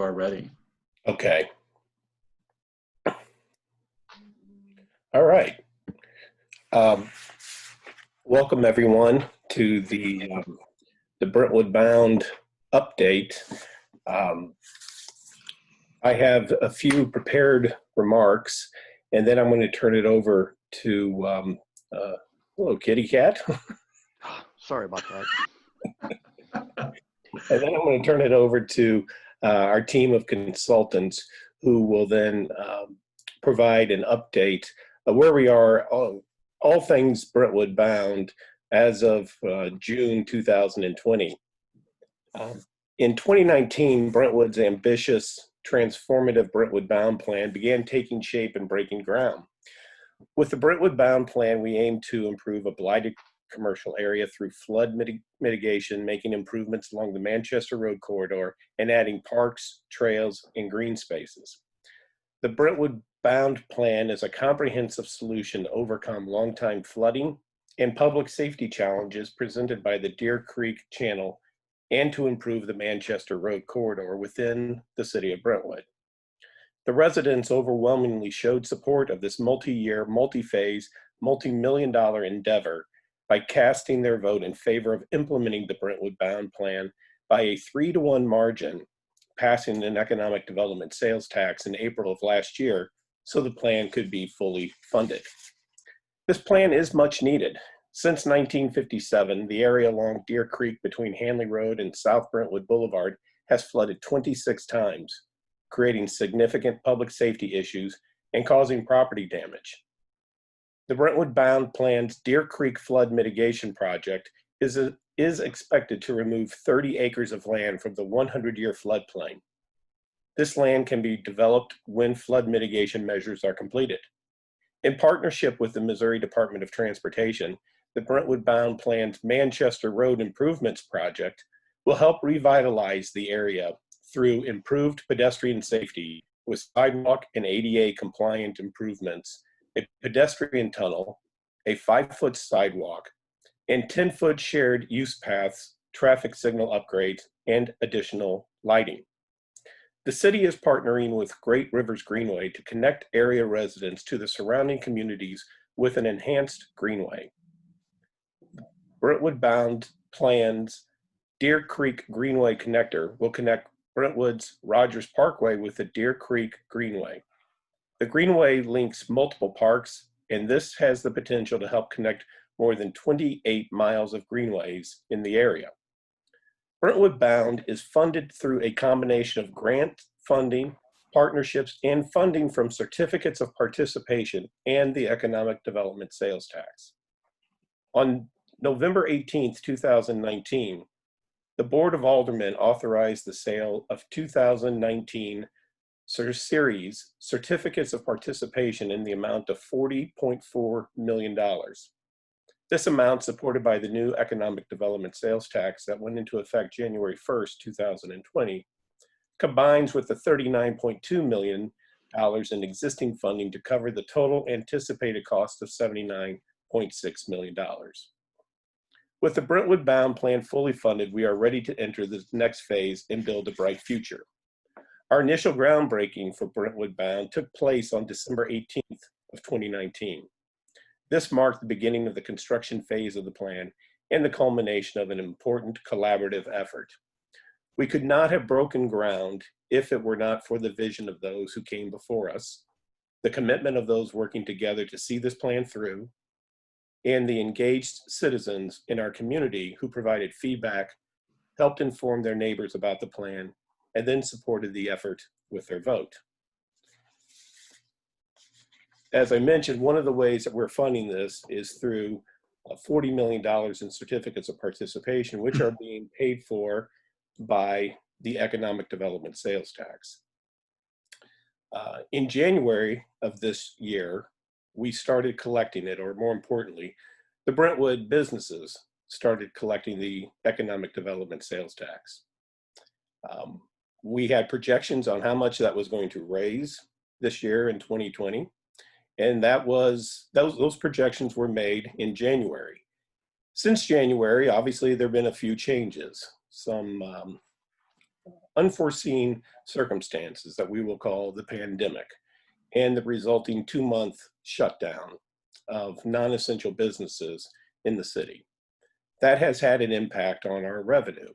are ready. Okay. All right. Welcome everyone to the Brentwood Bound update. I have a few prepared remarks, and then I'm going to turn it over to hello, kitty cat. Sorry about that. And then I'm going to turn it over to our team of consultants who will then provide an update of where we are, all things Brentwood Bound as of June 2020. In 2019, Brentwood's ambitious, transformative Brentwood Bound plan began taking shape and breaking ground. With the Brentwood Bound plan, we aim to improve a blighted commercial area through flood mitigation, making improvements along the Manchester Road corridor, and adding parks, trails, and green spaces. The Brentwood Bound plan is a comprehensive solution to overcome long-time flooding and public safety challenges presented by the Deer Creek Channel and to improve the Manchester Road corridor within the city of Brentwood. The residents overwhelmingly showed support of this multi-year, multi-phase, multi-million-dollar endeavor by casting their vote in favor of implementing the Brentwood Bound plan by a 3-to-1 margin, passing an economic development sales tax in April of last year so the plan could be fully funded. This plan is much needed. Since 1957, the area along Deer Creek between Hanley Road and South Brentwood Boulevard has flooded 26 times, creating significant public safety issues and causing property damage. The Brentwood Bound Plan's Deer Creek Flood Mitigation Project is expected to remove 30 acres of land from the 100-year floodplain. This land can be developed when flood mitigation measures are completed. In partnership with the Missouri Department of Transportation, the Brentwood Bound Plan's Manchester Road Improvements Project will help revitalize the area through improved pedestrian safety with sidewalk and ADA compliant improvements, a pedestrian tunnel, a 5-foot sidewalk, and 10-foot shared use paths, traffic signal upgrades, and additional lighting. The city is partnering with Great Rivers Greenway to connect area residents to the surrounding communities with an enhanced greenway. Brentwood Bound Plan's Deer Creek Greenway connector will connect Brentwood's Rogers Parkway with the Deer Creek Greenway. The Greenway links multiple parks, and this has the potential to help connect more than 28 miles of greenways in the area. Brentwood Bound is funded through a combination of grant funding, partnerships, and funding from certificates of participation and the economic development sales tax. On November 18th, 2019, the Board of Aldermen authorized the sale of 2019 series certificates of participation in the amount of $40.4 million. This amount, supported by the new economic development sales tax that went into effect January 1st, 2020, combines with the $39.2 million in existing funding to cover the total anticipated cost of $79.6 million. With the Brentwood Bound plan fully funded, we are ready to enter the next phase and build a bright future. Our initial groundbreaking for Brentwood Bound took place on December 18th of 2019. This marked the beginning of the construction phase of the plan and the culmination of an important collaborative effort. We could not have broken ground if it were not for the vision of those who came before us, the commitment of those working together to see this plan through, and the engaged citizens in our community who provided feedback, helped inform their neighbors about the plan, and then supported the effort with their vote. As I mentioned, one of the ways that we're funding this is through $40 million in certificates of participation, which are being paid for by the economic development sales tax. In January of this year, we started collecting it, or more importantly, the Brentwood businesses started collecting the economic development sales tax. We had projections on how much that was going to raise this year in 2020. And those projections were made in January. Since January, obviously, there have been a few changes. Some unforeseen circumstances that we will call the pandemic and the resulting 2-month shutdown of non-essential businesses in the city. That has had an impact on our revenue.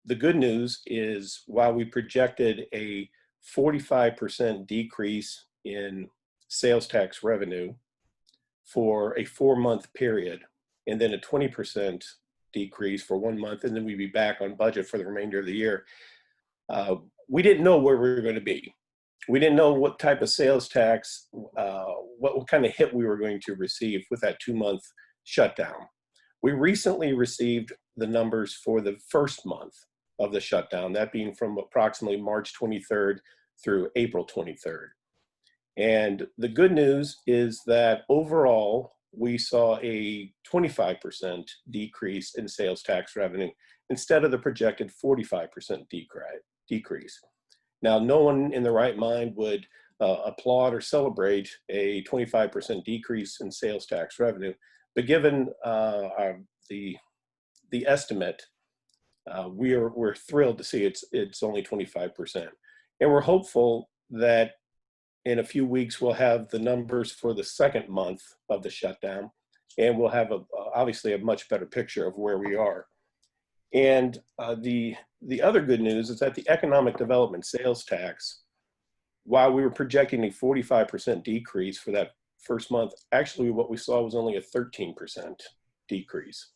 The good news is while we projected a 45% decrease in sales tax revenue for a 4-month period, and then a 20% decrease for 1 month, and then we'd be back on budget for the remainder of the year, we didn't know where we were going to be. We didn't know what type of sales tax, what kind of hit we were going to receive with that 2-month shutdown. We recently received the numbers for the first month of the shutdown, that being from approximately March 23rd through April 23rd. And the good news is that overall, we saw a 25% decrease in sales tax revenue instead of the projected 45% decrease. Now, no one in the right mind would applaud or celebrate a 25% decrease in sales tax revenue, but given the estimate, we're thrilled to see it's only 25%, and we're hopeful that in a few weeks we'll have the numbers for the second month of the shutdown, and we'll have obviously a much better picture of where we are. And the other good news is that the economic development sales tax, while we were projecting a 45% decrease for that first month, actually what we saw was only a 13% decrease.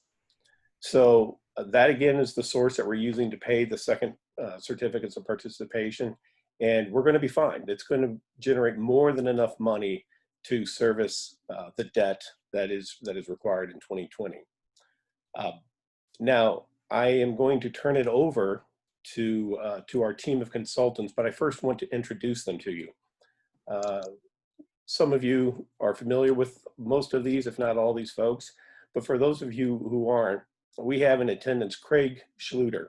So that again is the source that we're using to pay the second certificates of participation, and we're going to be fine. It's going to generate more than enough money to service the debt that is required in 2020. Now, I am going to turn it over to our team of consultants, but I first want to introduce them to you. Some of you are familiar with most of these, if not all these folks, but for those of you who aren't, we have in attendance Craig Schluter.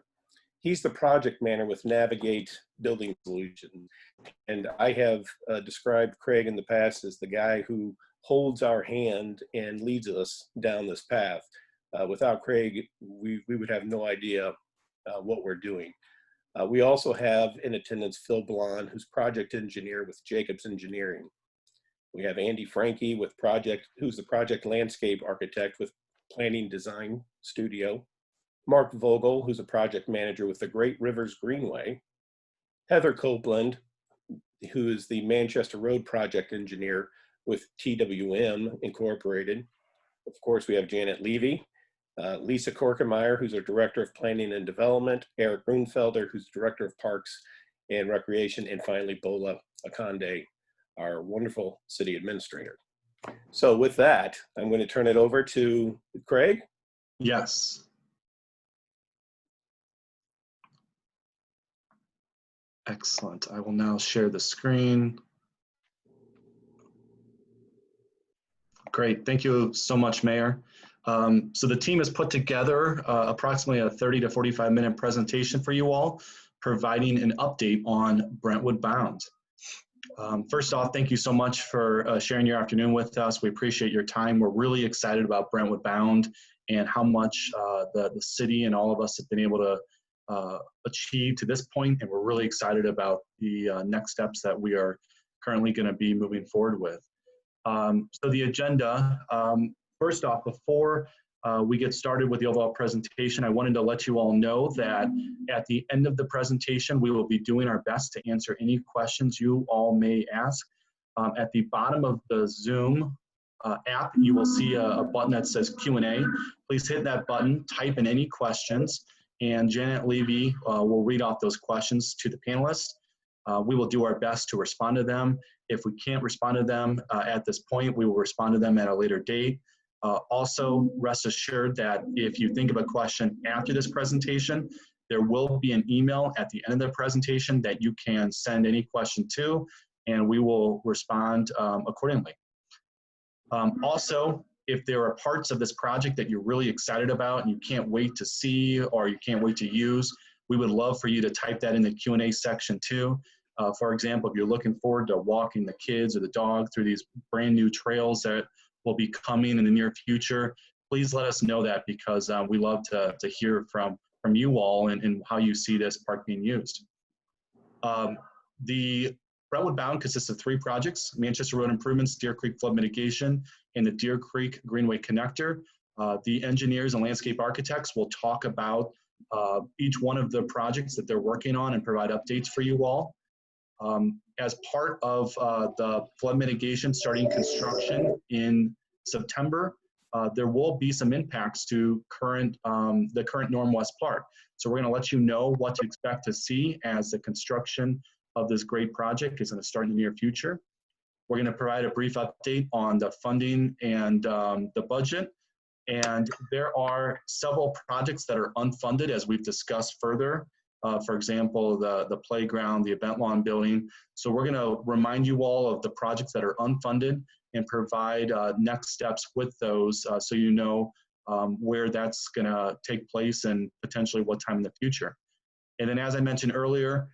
He's the project manager with Navigate Building Solutions, and I have described Craig in the past as the guy who holds our hand and leads us down this path. Without Craig, we would have no idea what we're doing. We also have in attendance Phil Blond, who's project engineer with Jacobs Engineering. We have Andy Franke who's the project landscape architect with Planning Design Studio. Mark Vogel, who's a project manager with the Great Rivers Greenway. Heather Copeland, who is the Manchester Road project engineer with TWM Incorporated. Of course, we have Janet Levy. Lisa Korkemeyer, who's our Director of Planning and Development, Eric Grunfelder, who's Director of Parks and Recreation, and finally Bola Akande, our wonderful city administrator. So with that, I'm going to turn it over to Craig. Yes. Excellent. I will now share the screen. Great. Thank you so much, Mayor. So the team has put together approximately a 30 to 45 minute presentation for you all, providing an update on Brentwood Bound. First off, thank you so much for sharing your afternoon with us. We appreciate your time. We're really excited about Brentwood Bound and how much the city and all of us have been able to achieve to this point, and we're really excited about the next steps that we are currently going to be moving forward with. So the agenda, first off, before we get started with the overall presentation, I wanted to let you all know that at the end of the presentation, we will be doing our best to answer any questions you all may ask. At the bottom of the Zoom app, you will see a button that says Q&A. Please hit that button, type in any questions, and Janet Levy will read off those questions to the panelists. We will do our best to respond to them. If we can't respond to them at this point, we will respond to them at a later date. Also, rest assured that if you think of a question after this presentation, there will be an email at the end of the presentation that you can send any question to, and we will respond accordingly. Also, if there are parts of this project that you're really excited about and you can't wait to see or you can't wait to use, we would love for you to type that in the Q&A section too. For example, if you're looking forward to walking the kids or the dog through these brand new trails that will be coming in the near future, please let us know that, because we love to hear from from you all and how you see this park being used. The Brentwood Bound consists of 3 projects: Manchester Road improvements, Deer Creek flood mitigation, and the Deer Creek Greenway connector. The engineers and landscape architects will talk about each one of the projects that they're working on and provide updates for you all. As part of the flood mitigation starting construction in September, there will be some impacts to the current Norm West Park. So we're going to let you know what to expect to see as the construction of this great project is going to start in the near future. We're going to provide a brief update on the funding and the budget. And there are several projects that are unfunded, as we've discussed further. For example, the playground, the event lawn building. So we're going to remind you all of the projects that are unfunded and provide next steps with those so you know where that's going to take place and potentially what time in the future. And then, as I mentioned earlier,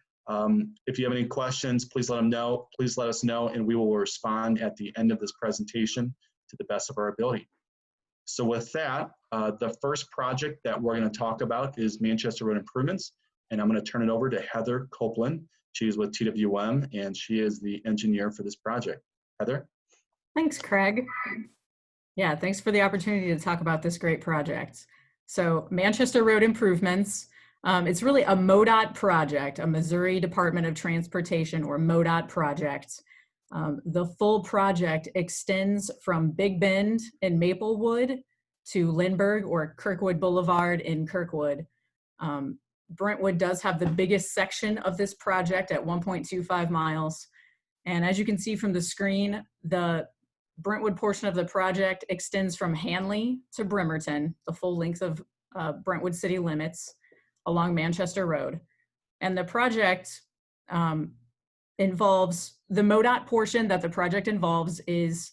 if you have any questions, please let us know, and we will respond at the end of this presentation to the best of our ability. So with that, the first project that we're going to talk about is Manchester Road improvements, and I'm going to turn it over to Heather Copeland. She is with TWM, and she is the engineer for this project. Heather? Thanks, Craig. Yeah, thanks for the opportunity to talk about this great project. So Manchester Road improvements, it's really a MoDOT project, a Missouri Department of Transportation, or MoDOT project. The full project extends from Big Bend in Maplewood to Lindbergh or Kirkwood Boulevard in Kirkwood. Brentwood does have the biggest section of this project at 1.25 miles. And as you can see from the screen, the Brentwood portion of the project extends from Hanley to Bremerton, the full length of Brentwood city limits along Manchester Road. And the project involves, the MoDOT portion that the project involves is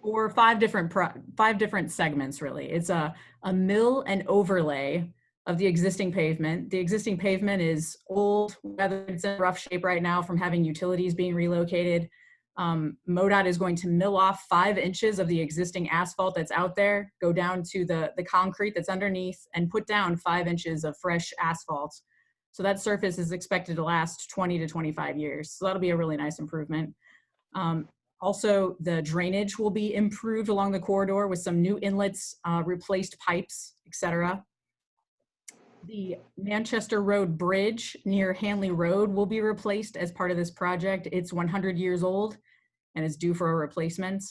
for five different segments, really. It's a mill and overlay of the existing pavement. The existing pavement is old, whether it's in rough shape right now from having utilities being relocated. MoDOT is going to mill off 5 inches of the existing asphalt that's out there, go down to the concrete that's underneath, and put down 5 inches of fresh asphalt. So that surface is expected to last 20 to 25 years. So that'll be a really nice improvement. Also, the drainage will be improved along the corridor with some new inlets, replaced pipes, etc. The Manchester Road Bridge near Hanley Road will be replaced as part of this project. It's 100 years old and is due for a replacement.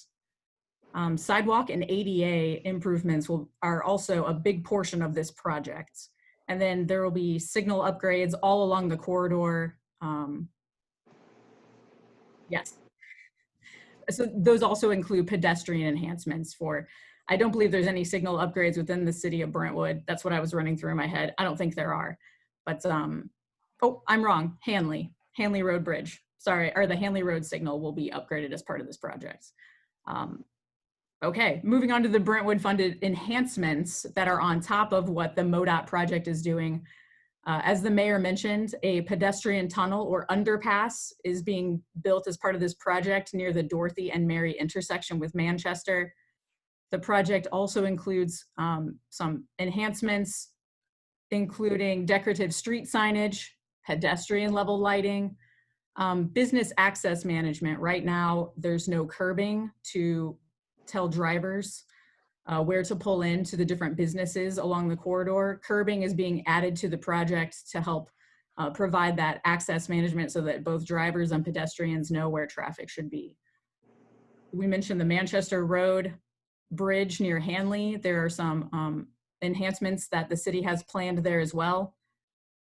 Sidewalk and ADA improvements are also a big portion of this project. And then there will be signal upgrades all along the corridor. Yes. So those also include pedestrian enhancements for, I don't believe there's any signal upgrades within the city of Brentwood. That's what I was running through in my head. I don't think there are, but, oh, I'm wrong. Hanley Road Bridge. Sorry, or the Hanley Road signal will be upgraded as part of this project. Okay, moving on to the Brentwood funded enhancements that are on top of what the MoDOT project is doing. As the mayor mentioned, a pedestrian tunnel or underpass is being built as part of this project near the Dorothy and Mary intersection with Manchester. The project also includes some enhancements, including decorative street signage, pedestrian level lighting, business access management. Right now, there's no curbing to tell drivers where to pull into the different businesses along the corridor. Curbing is being added to the project to help provide that access management so that both drivers and pedestrians know where traffic should be. We mentioned the Manchester Road Bridge near Hanley. There are some enhancements that the city has planned there as well.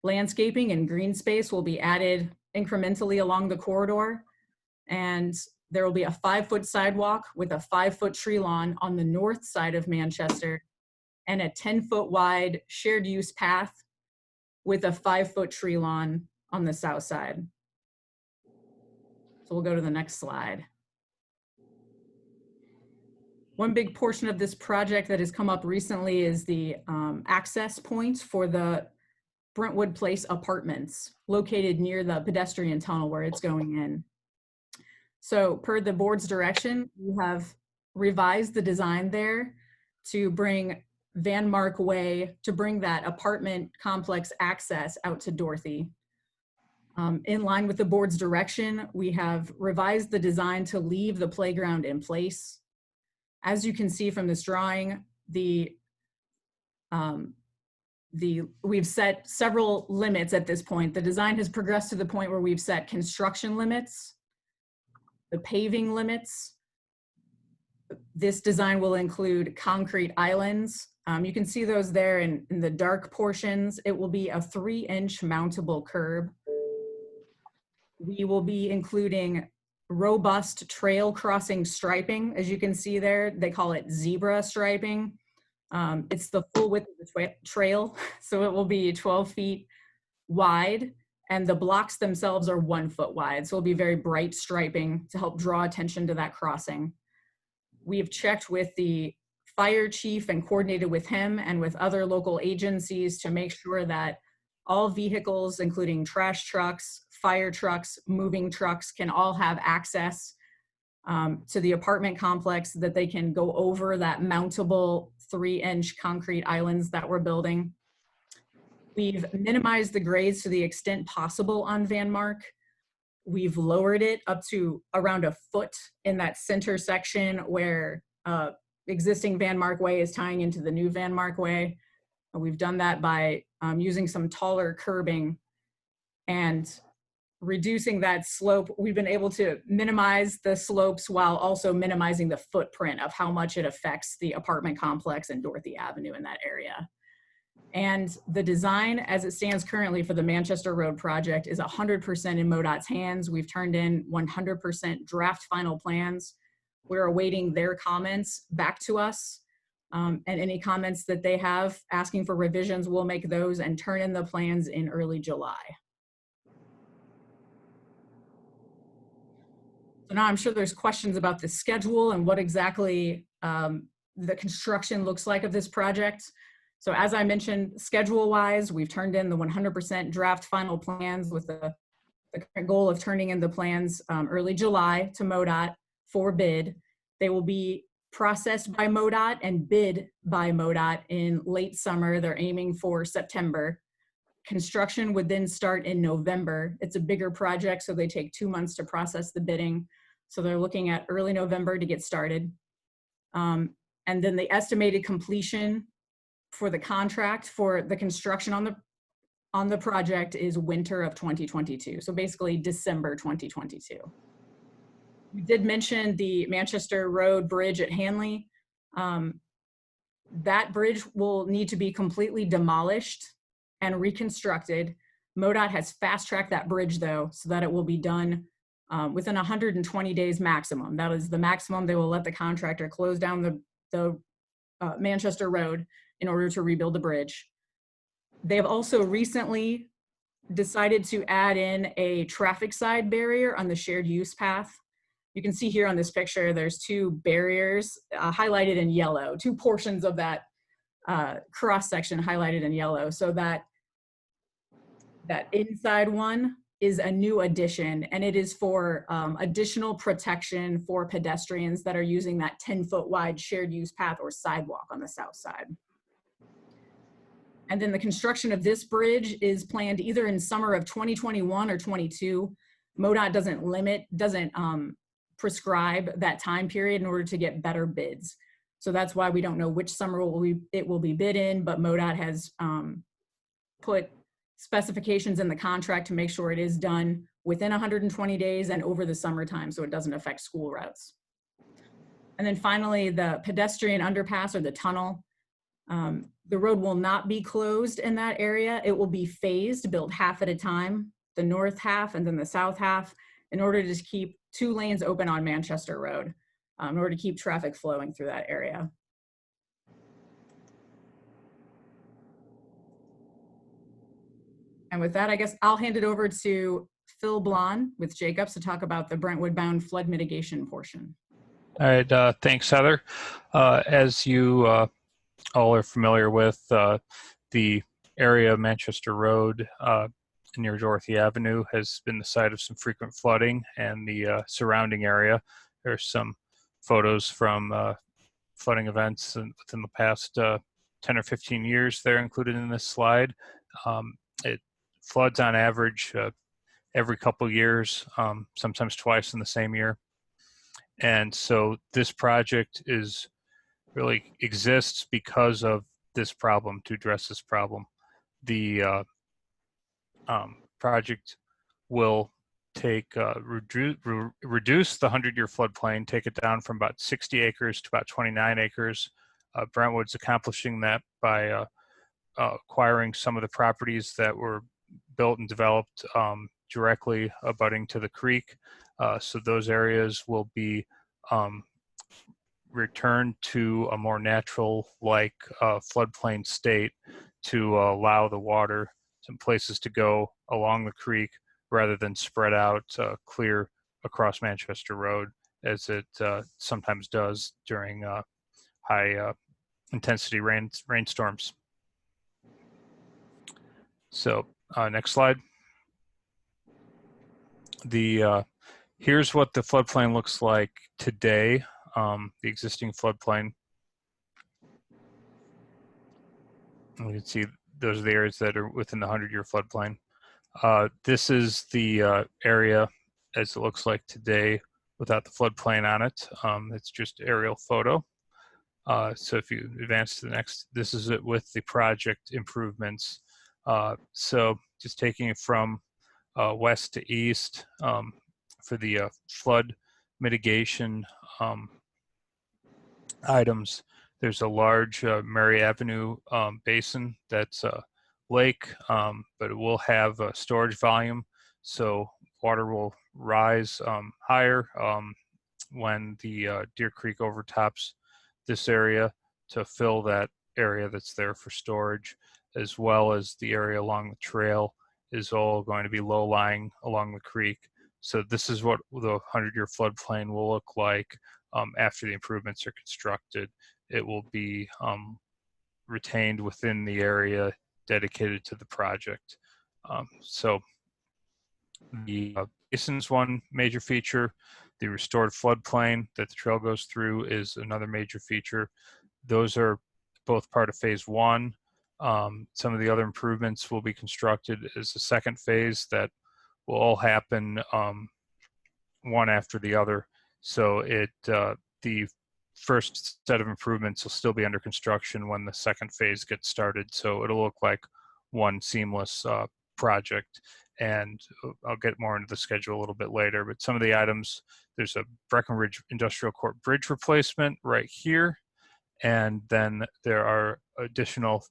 Landscaping and green space will be added incrementally along the corridor, and there will be a 5-foot sidewalk with a 5-foot tree lawn on the north side of Manchester and a 10-foot wide shared use path with a 5-foot tree lawn on the south side. So we'll go to the next slide. One big portion of this project that has come up recently is the access points for the Brentwood Place apartments located near the pedestrian tunnel where it's going in. So per the board's direction, we have revised the design there to bring Van Mark Way to bring that apartment complex access out to Dorothy. In line with the board's direction, we have revised the design to leave the playground in place. As you can see from this drawing, we've set several limits at this point. The design has progressed to the point where we've set construction limits, the paving limits. This design will include concrete islands. You can see those there in the dark portions. It will be a 3-inch mountable curb. We will be including robust trail crossing striping. As you can see there, they call it zebra striping. It's the full width of the trail, so it will be 12 feet wide, and the blocks themselves are 1 foot wide, so it'll be very bright striping to help draw attention to that crossing. We've checked with the fire chief and coordinated with him and with other local agencies to make sure that all vehicles, including trash trucks, fire trucks, moving trucks, can all have access to the apartment complex, that they can go over that mountable 3-inch concrete islands that we're building. We've minimized the grades to the extent possible on Van Mark. We've lowered it up to around 1 foot in that center section where existing Van Mark Way is tying into the new Van Mark Way. We've done that by using some taller curbing and reducing that slope. We've been able to minimize the slopes while also minimizing the footprint of how much it affects the apartment complex and Dorothy Avenue in that area. And the design as it stands currently for the Manchester Road project is 100% in MoDOT's hands. We've turned in 100% draft final plans. We're awaiting their comments back to us. And any comments that they have asking for revisions, we'll make those and turn in the plans in early July. So now I'm sure there's questions about the schedule and what exactly the construction looks like of this project. So as I mentioned, schedule-wise, we've turned in the 100% draft final plans with the goal of turning in the plans early July to MoDOT for bid. They will be processed by MoDOT and bid by MoDOT in late summer. They're aiming for September. Construction would then start in November. It's a bigger project, so they take 2 months to process the bidding. So they're looking at early November to get started. And then the estimated completion for the contract for the construction on the project is winter of 2022. So basically December 2022. We did mention the Manchester Road Bridge at Hanley. That bridge will need to be completely demolished and reconstructed. MoDOT has fast-tracked that bridge though, so that it will be done within 120 days maximum. That is the maximum they will let the contractor close down the Manchester Road in order to rebuild the bridge. They have also recently decided to add in a traffic side barrier on the shared use path. You can see here on this picture, there's 2 barriers highlighted in yellow, 2 portions of that cross section highlighted in yellow. So that inside one is a new addition, and it is for additional protection for pedestrians that are using that 10-foot wide shared use path or sidewalk on the south side. And then the construction of this bridge is planned either in summer of 2021 or 22. MoDOT doesn't prescribe that time period in order to get better bids. So that's why we don't know which summer it will be bid in, but MoDOT has put specifications in the contract to make sure it is done within 120 days and over the summertime so it doesn't affect school routes. And then finally, the pedestrian underpass or the tunnel. The road will not be closed in that area. It will be phased, built half at a time, the north half and then the south half, in order to keep 2 lanes open on Manchester Road, in order to keep traffic flowing through that area. And with that, I guess I'll hand it over to Phil Blon with Jacobs to talk about the Brentwood bound flood mitigation portion. All right, thanks, Heather. As you all are familiar with, the area of Manchester Road near Dorothy Avenue has been the site of some frequent flooding, and the surrounding area. There's some photos from flooding events within the past 10 or 15 years there included in this slide. It floods on average every couple years, sometimes twice in the same year. And so this project really exists because of this problem, to address this problem. The project will reduce the 100-year floodplain, take it down from about 60 acres to about 29 acres. Brentwood's accomplishing that by acquiring some of the properties that were built and developed directly abutting to the creek. So those areas will be returned to a more natural-like floodplain state to allow the water some places to go along the creek rather than spread out clear across Manchester Road, as it sometimes does during high intensity rainstorms. So next slide. Here's what the floodplain looks like today, the existing floodplain. You can see those are the areas that are within the 100-year floodplain. This is the area as it looks like today without the floodplain on it. It's just aerial photo. So if you advance to the next, this is it with the project improvements. So just taking it from west to east for the flood mitigation items. There's a large Mary Avenue basin that's a lake, but it will have a storage volume, so water will rise higher when the Deer Creek overtops this area to fill that area that's there for storage, as well as the area along the trail is all going to be low-lying along the creek. So this is what the 100-year floodplain will look like after the improvements are constructed. It will be retained within the area dedicated to the project. So the basin's one major feature. The restored floodplain that the trail goes through is another major feature. Those are both part of phase one. Some of the other improvements will be constructed as the second phase that will all happen one after the other. So the first set of improvements will still be under construction when the second phase gets started. So it'll look like one seamless project. And I'll get more into the schedule a little bit later, but some of the items, there's a Breckenridge Industrial Court bridge replacement right here. And then there are additional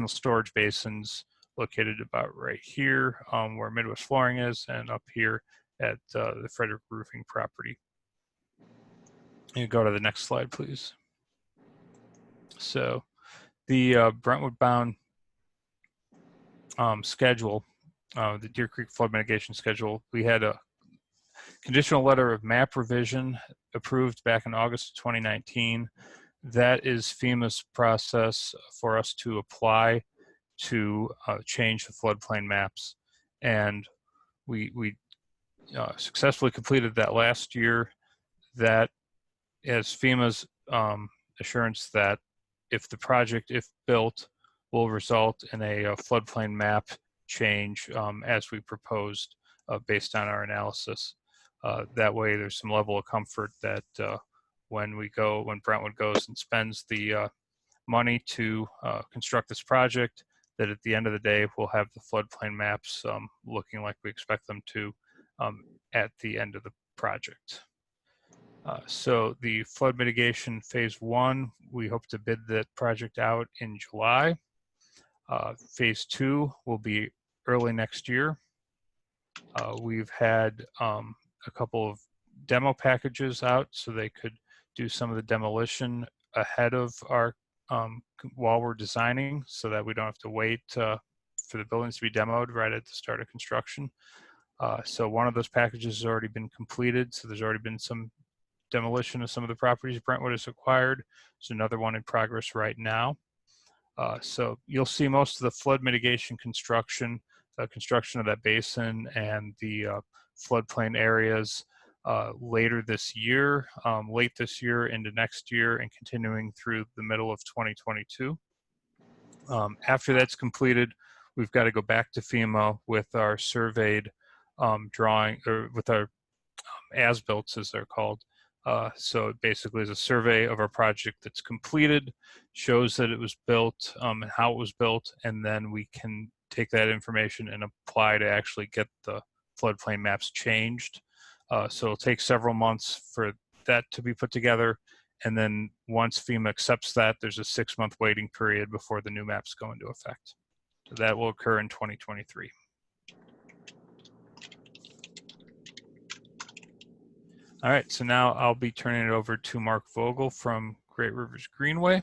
storage basins located about right here where Midwest Flooring is, and up here at the Frederick Roofing property. You go to the next slide, please. So the Brentwood bound schedule, the Deer Creek flood mitigation schedule, we had a conditional letter of map revision approved back in August 2019. That is FEMA's process for us to apply to change the floodplain maps. And we successfully completed that last year. That is FEMA's assurance that if the project, if built, will result in a floodplain map change as we proposed based on our analysis. That way there's some level of comfort that when Brentwood goes and spends the money to construct this project, that at the end of the day, we'll have the floodplain maps looking like we expect them to at the end of the project. So the flood mitigation phase one, we hope to bid that project out in July. Phase two will be early next year. We've had a couple of demo packages out so they could do some of the demolition ahead of our while we're designing, so that we don't have to wait for the buildings to be demoed right at the start of construction. So one of those packages has already been completed, so there's already been some demolition of some of the properties Brentwood has acquired. There's another one in progress right now. So you'll see most of the flood mitigation construction of that basin and the floodplain areas later this year, late this year into next year, and continuing through the middle of 2022. After that's completed, we've got to go back to FEMA with our surveyed drawing, or with our as-built, as they're called. So it basically is a survey of our project that's completed, shows that it was built and how it was built, and then we can take that information and apply to actually get the floodplain maps changed. So it'll take several months for that to be put together. And then once FEMA accepts that, there's a 6-month waiting period before the new maps go into effect. So that will occur in 2023. All right, so now I'll be turning it over to Mark Vogel from Great Rivers Greenway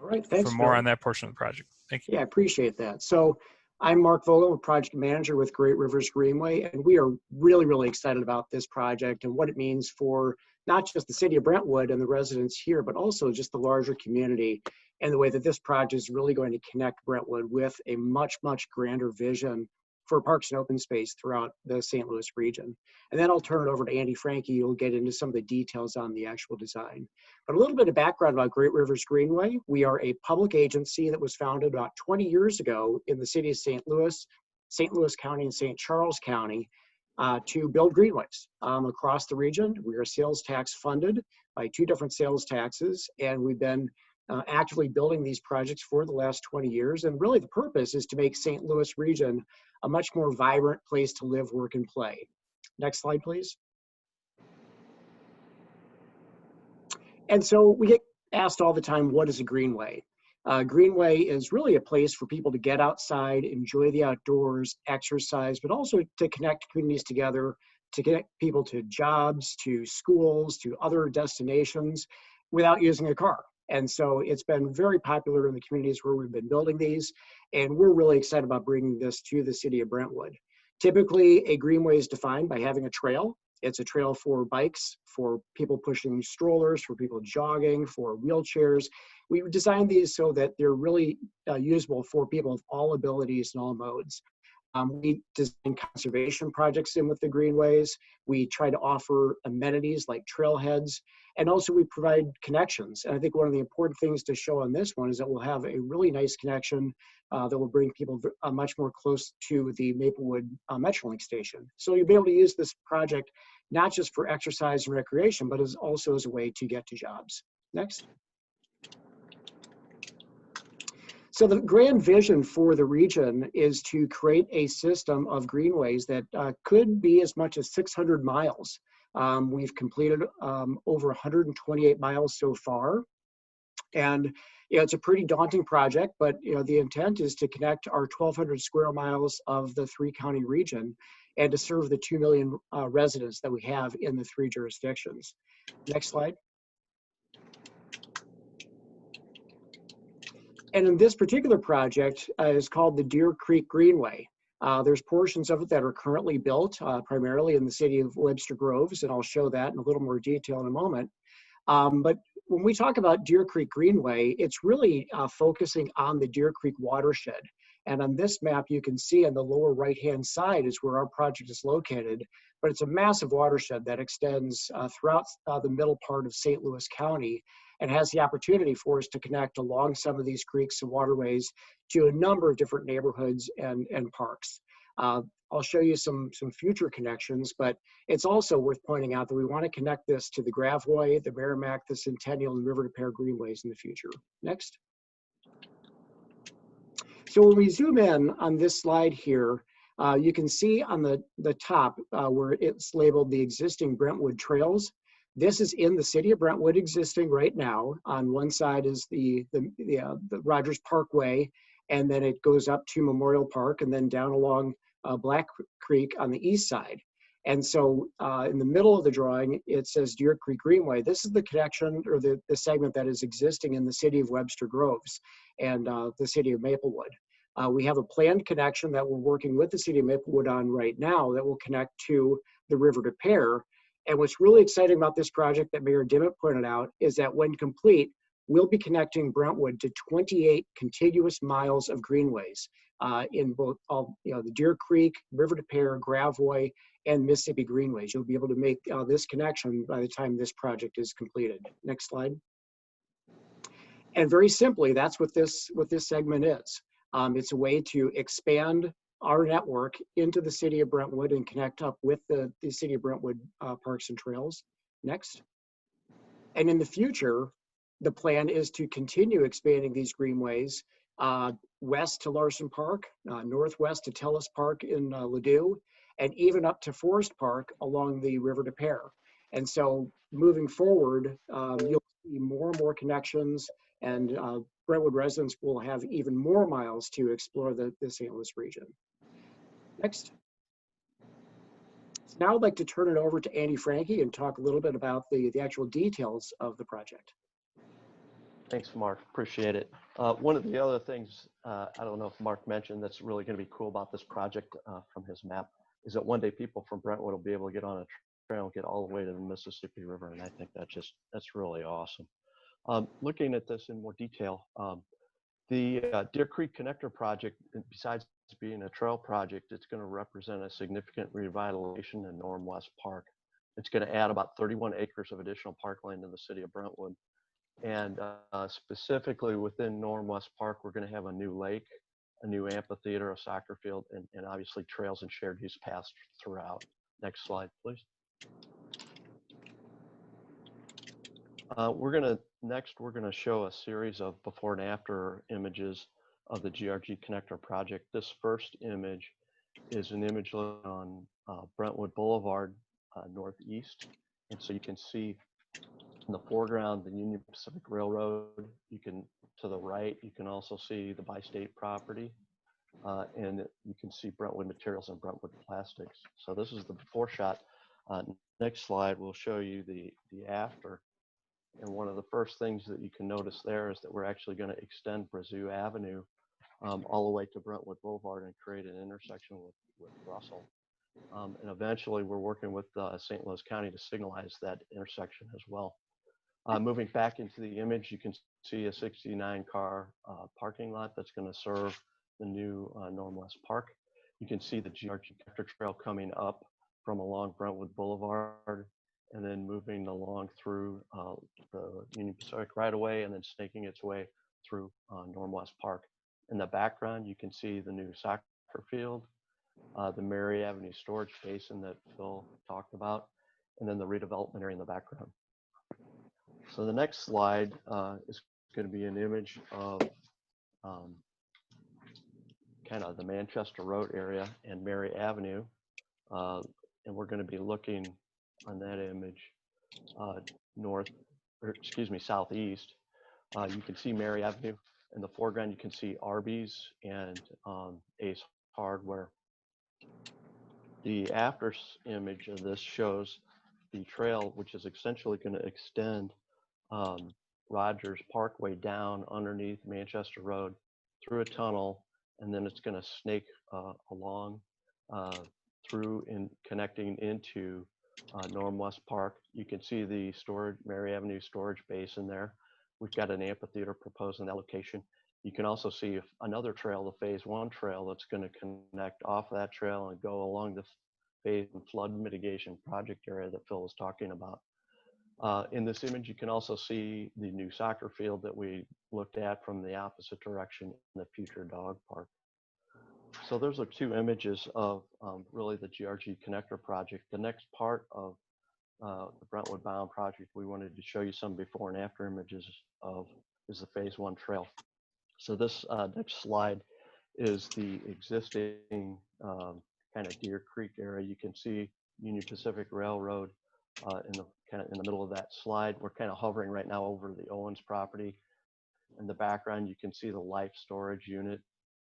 All right, thanks, for more Bill. on that portion of the project. Thank you. Yeah, I appreciate that. So I'm Mark Vogel, a project manager with Great Rivers Greenway, and we are really, really excited about this project and what it means for not just the city of Brentwood and the residents here, but also just the larger community, and the way that this project is really going to connect Brentwood with a much, much grander vision for parks and open space throughout the St. Louis region. And then I'll turn it over to Andy Franke, who'll get into some of the details on the actual design. But a little bit of background about Great Rivers Greenway. We are a public agency that was founded about 20 years ago in the city of St. Louis County, and St. Charles County to build greenways across the region. We are sales tax funded by 2 different sales taxes, and we've been actively building these projects for the last 20 years. And really the purpose is to make St. Louis region a much more vibrant place to live, work, and play. Next slide, please. And so we get asked all the time, what is a greenway? Greenway is really a place for people to get outside, enjoy the outdoors, exercise, but also to connect communities together, to connect people to jobs, to schools, to other destinations without using a car. And so it's been very popular in the communities where we've been building these, and we're really excited about bringing this to the city of Brentwood. Typically, a greenway is defined by having a trail. It's a trail for bikes, for people pushing strollers, for people jogging, for wheelchairs. We've designed these so that they're really usable for people of all abilities and all modes. We design conservation projects in with the greenways. We try to offer amenities like trailheads, and also we provide connections. And I think one of the important things to show on this one is that we'll have a really nice connection that will bring people much more close to the Maplewood Metrolink station. So you'll be able to use this project not just for exercise and recreation, but also as a way to get to jobs. Next. So the grand vision for the region is to create a system of greenways that could be as much as 600 miles. We've completed over 128 miles so far. And it's a pretty daunting project, but the intent is to connect our 1,200 square miles of the 3-county region and to serve the 2 million residents that we have in the 3 jurisdictions. Next slide. And in this particular project is called the Deer Creek Greenway. There's portions of it that are currently built, primarily in the city of Webster Groves, and I'll show that in a little more detail in a moment. But when we talk about Deer Creek Greenway, it's really focusing on the Deer Creek watershed. And on this map, you can see on the lower right-hand side is where our project is located, but it's a massive watershed that extends throughout the middle part of St. Louis County, and has the opportunity for us to connect along some of these creeks and waterways to a number of different neighborhoods and parks. I'll show you some future connections, but it's also worth pointing out that we want to connect this to the Gravois, the Merrimack, the Centennial, and River to Pear Greenways in the future. Next. So when we zoom in on this slide here, you can see on the top where it's labeled the existing Brentwood trails. This is in the city of Brentwood existing right now. On one side is the Rogers Parkway, and then it goes up to Memorial Park and then down along Black Creek on the east side. And so in the middle of the drawing, it says Deer Creek Greenway. This is the connection or the segment that is existing in the city of Webster Groves and the city of Maplewood. We have a planned connection that we're working with the city of Maplewood on right now that will connect to the River to Pear. And what's really exciting about this project that Mayor Dimmitt pointed out is that when complete, we'll be connecting Brentwood to 28 contiguous miles of greenways. in both all, the Deer Creek, River de Pear, Gravois, and Mississippi Greenways. You'll be able to make this connection by the time this project is completed. Next slide. And very simply, that's what this segment is. It's a way to expand our network into the city of Brentwood and connect up with the city of Brentwood parks and trails. Next. And in the future, the plan is to continue expanding these greenways west to Larson Park, northwest to Tellis Park in Ladue, and even up to Forest Park along the River de Pear. And so moving forward, you'll see more and more connections, and Brentwood residents will have even more miles to explore the St. Louis region. Next. So now I'd like to turn it over to Andy Franke and talk a little bit about the actual details of the project. Thanks, Mark. Appreciate it. One of the other things, I don't know if Mark mentioned, that's really going to be cool about this project from his map is that one day people from Brentwood will be able to get on a trail and get all the way to the Mississippi River. And I think that's really awesome. Looking at this in more detail, the Deer Creek Connector project, besides being a trail project, it's going to represent a significant revitalization in Norm West Park. It's going to add about 31 acres of additional parkland in the city of Brentwood. And specifically within Norm West Park, we're going to have a new lake, a new amphitheater, a soccer field, and obviously trails and shared use paths throughout. Next slide, please. We're going to show a series of before and after images of the GRG Connector project. This first image is an image on Brentwood Boulevard northeast. And so you can see in the foreground the Union Pacific Railroad. You can, to the right, you can also see the bi-state property. And you can see Brentwood Materials and Brentwood Plastics. So this is the before shot. Next slide will show you the after. And one of the first things that you can notice there is that we're actually going to extend Brazil Avenue all the way to Brentwood Boulevard and create an intersection with Russell. And eventually we're working with St. Louis County to signalize that intersection as well. Moving back into the image, you can see a 69-car parking lot that's going to serve the new Norm West Park. You can see the GRG Connector Trail coming up from along Brentwood Boulevard and then moving along through the Union Pacific right away and then snaking its way through Norm West Park. In the background, you can see the new soccer field, the Mary Avenue storage basin that Phil talked about, and then the redevelopment area in the background. So the next slide is going to be an image of kind of the Manchester Road area and Mary Avenue. And we're going to be looking on that image southeast. You can see Mary Avenue. In the foreground, you can see Arby's and Ace Hardware. The after image of this shows the trail, which is essentially going to extend Rogers Parkway down underneath Manchester Road through a tunnel, and then it's going to snake along through and connecting into Norm West Park. You can see the Mary Avenue storage basin there. We've got an amphitheater proposed in that location. You can also see another trail, the Phase 1 trail, that's going to connect off that trail and go along the phase and flood mitigation project area that Phil was talking about. In this image, you can also see the new soccer field that we looked at from the opposite direction in the future dog park. So those are two images of really the GRG Connector project. The next part of the Brentwood Bound project we wanted to show you some before and after images of is the Phase 1 trail. So this next slide is the existing kind of Deer Creek area. You can see Union Pacific Railroad in the middle of that slide. We're kind of hovering right now over the Owens property. In the background, you can see the Life Storage Unit,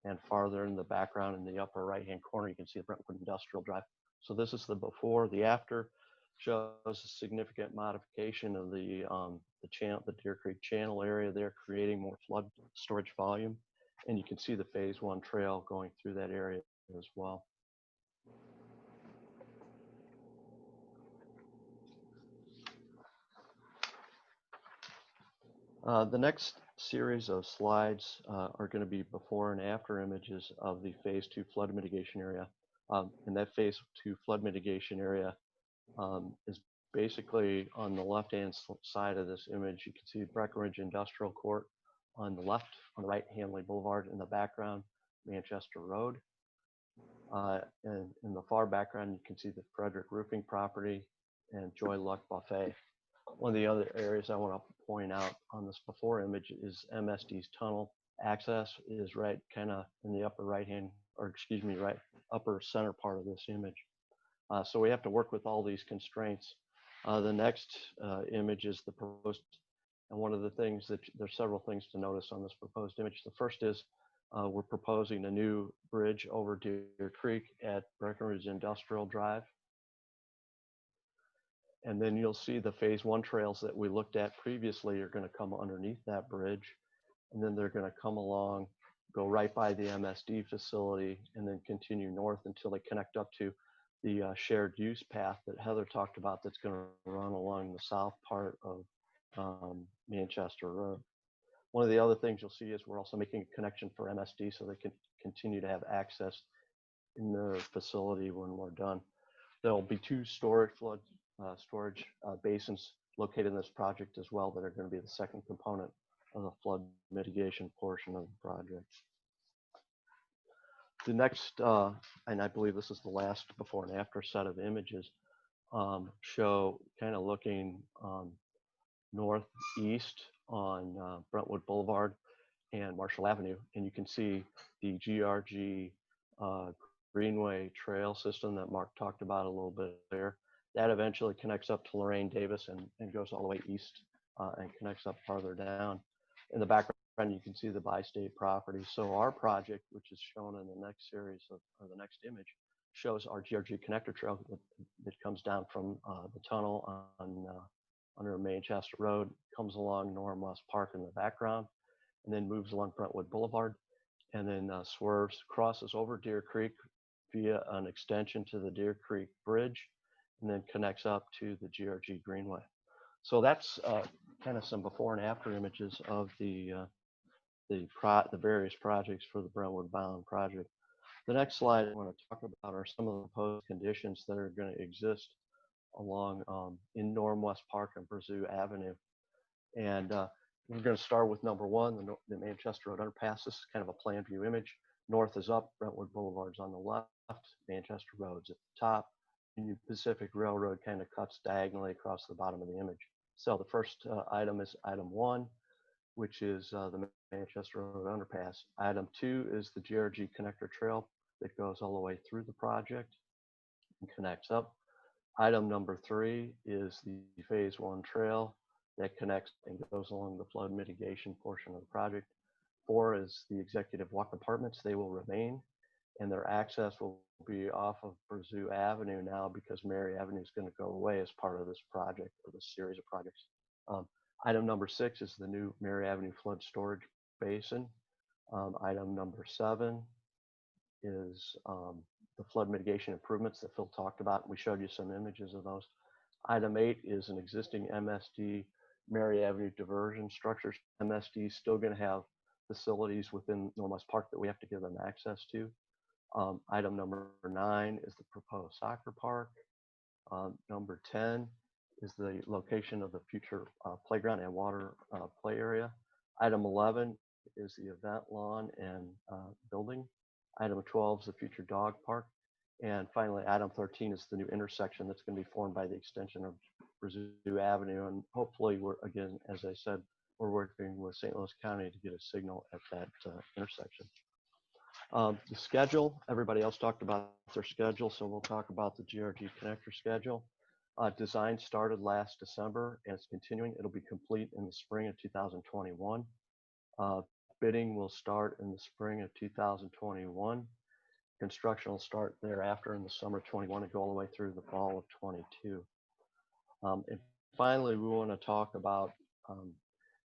and farther in the background in the upper right-hand corner, you can see the Brentwood Industrial Drive. So this is the before. The after shows a significant modification of the Deer Creek Channel area there, creating more flood storage volume. And you can see the Phase 1 trail going through that area as well. The next series of slides are going to be before and after images of the phase 2 flood mitigation area. And that phase 2 flood mitigation area is basically on the left-hand side of this image. You can see Breckenridge Industrial Court on the left, on the right, Hanley Boulevard in the background, Manchester Road. And in the far background, you can see the Frederick Roofing property and Joy Luck Buffet. One of the other areas I want to point out on this before image is MSD's tunnel access is right kind of in the upper right hand, or excuse me, right upper center part of this image. So we have to work with all these constraints. The next image is the proposed, and one of the things that there's several things to notice on this proposed image. The first is we're proposing a new bridge over Deer Creek at Breckenridge Industrial Drive. And then you'll see the phase 1 trails that we looked at previously are going to come underneath that bridge. And then they're going to come along, go right by the MSD facility, and then continue north until they connect up to the shared use path that Heather talked about that's going to run along the south part of Manchester Road. One of the other things you'll see is we're also making a connection for MSD so they can continue to have access in their facility when we're done. There'll be 2 storage basins located in this project as well that are going to be the second component of the flood mitigation portion of the project. The next, and I believe this is the last before and after set of images, show kind of looking northeast on Brentwood Boulevard and Marshall Avenue, and you can see the GRG Greenway trail system that Mark talked about a little bit there. That eventually connects up to Lorraine Davis and goes all the way east and connects up farther down. In the background, you can see the bi-state property. So our project, which is shown in the next series of, or the next image, shows our GRG connector trail that comes down from the tunnel on under Manchester Road, comes along Norm West Park in the background, and then moves along Brentwood Boulevard, and then swerves, crosses over Deer Creek via an extension to the Deer Creek Bridge, and then connects up to the GRG Greenway. So that's kind of some before and after images of the various projects for the Brentwood Bound project. The next slide I want to talk about are some of the proposed conditions that are going to exist along in Norm West Park and Brazil Avenue. And we're going to start with number 1, the Manchester Road underpass. This is kind of a plan view image. North is up, Brentwood Boulevard's on the left, Manchester Road's at the top. Union Pacific Railroad kind of cuts diagonally across the bottom of the image. So the first item is item 1, which is the Manchester Road underpass. Item 2 is the GRG connector trail that goes all the way through the project and connects up. Item number 3 is the phase 1 trail that connects and goes along the flood mitigation portion of the project. 4 is the executive walk apartments. They will remain, and their access will be off of Brazil Avenue now because Mary Avenue is going to go away as part of this project or this series of projects. Item number 6 is the new Mary Avenue flood storage basin. Item number 7 is the flood mitigation improvements that Phil talked about. We showed you some images of those. Item 8 is an existing MSD Mary Avenue diversion structures. MSD is still going to have facilities within Norm West Park that we have to give them access to. Item number 9 is the proposed soccer park. Number 10 is the location of the future playground and water play area. Item 11 is the event lawn and building. Item 12 is the future dog park. And finally, item 13 is the new intersection that's going to be formed by the extension of Brazil Avenue. And hopefully, we're, again, as I said, we're working with St. Louis County to get a signal at that intersection. The schedule, everybody else talked about their schedule, so we'll talk about the GRG connector schedule. Design started last December and it's continuing. It'll be complete in the spring of 2021. Bidding will start in the spring of 2021. Construction will start thereafter in the summer of 21 and go all the way through the fall of 22. And finally, we want to talk about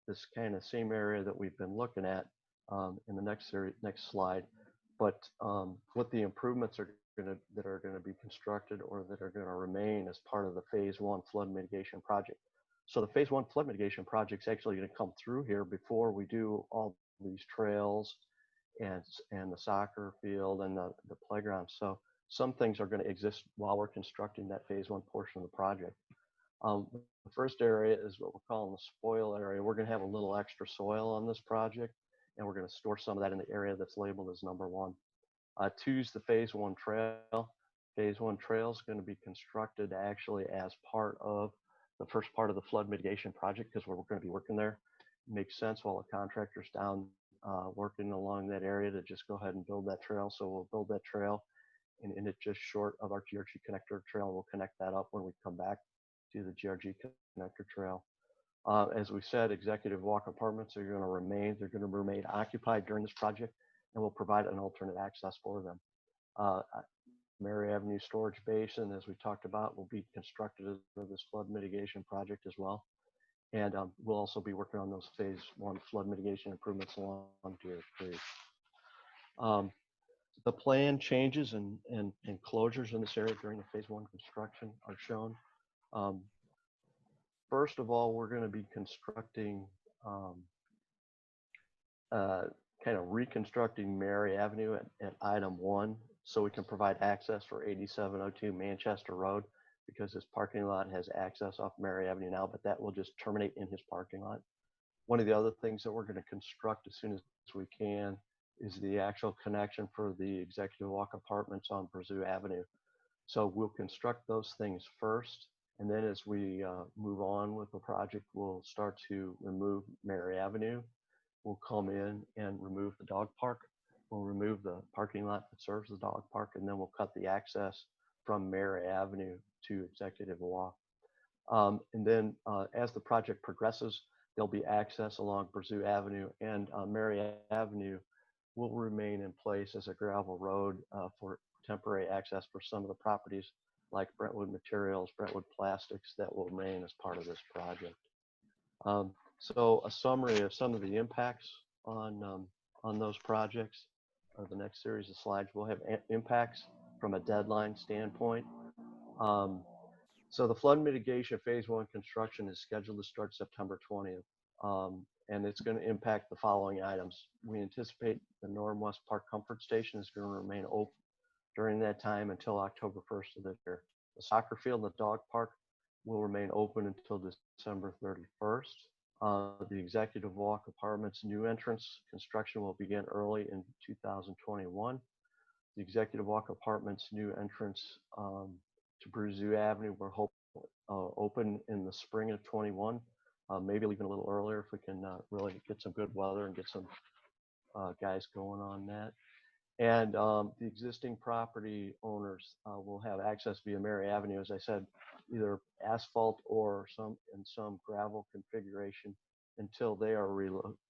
this kind of same area that we've been looking at in the next slide, but what the improvements are that are going to be constructed or that are going to remain as part of the phase 1 flood mitigation project. So the phase 1 flood mitigation project is actually going to come through here before we do all these trails and the soccer field and the playground. So some things are going to exist while we're constructing that phase 1 portion of the project. The first area is what we're calling the spoil area. We're going to have a little extra soil on this project, and we're going to store some of that in the area that's labeled as number 1. 2 is the phase 1 trail. Phase 1 trail is going to be constructed actually as part of the first part of the flood mitigation project, because we're going to be working there. It makes sense while the contractor's down working along that area to just go ahead and build that trail. So we'll build that trail, and it's just short of our GRG connector trail. We'll connect that up when we come back to the GRG connector trail. As we said, executive walk apartments are going to remain. They're going to remain occupied during this project, and we'll provide an alternate access for them. Mary Avenue Storage Basin, as we talked about, will be constructed as part of this flood mitigation project as well. And we'll also be working on those phase 1 flood mitigation improvements along Deer Creek. The plan changes and closures in this area during the phase 1 construction are shown. First of all, we're going to be constructing, kind of reconstructing Mary Avenue at item 1, so we can provide access for 8702 Manchester Road, because his parking lot has access off Mary Avenue now, but that will just terminate in his parking lot. One of the other things that we're going to construct as soon as we can is the actual connection for the executive walk apartments on Brazil Avenue. So we'll construct those things first, and then as we move on with the project, we'll start to remove Mary Avenue. We'll come in and remove the dog park. We'll remove the parking lot that serves the dog park, and then we'll cut the access from Mary Avenue to Executive Walk. And then as the project progresses, there'll be access along Brazil Avenue, and Mary Avenue will remain in place as a gravel road for temporary access for some of the properties like Brentwood Materials, Brentwood Plastics, that will remain as part of this project. So a summary of some of the impacts on those projects are the next series of slides. We'll have impacts from a deadline standpoint. So the flood mitigation phase 1 construction is scheduled to start September 20th. And it's going to impact the following items. We anticipate the Northwest Park Comfort Station is going to remain open during that time until October 1st of this year. The soccer field and the dog park will remain open until December 31st. The Executive Walk Apartments new entrance construction will begin early in 2021. The Executive Walk Apartments new entrance to Brazil Avenue will hope open in the spring of 21. Maybe even a little earlier if we can really get some good weather and get some guys going on that. And the existing property owners will have access via Mary Avenue, as I said, either asphalt or some gravel configuration until they are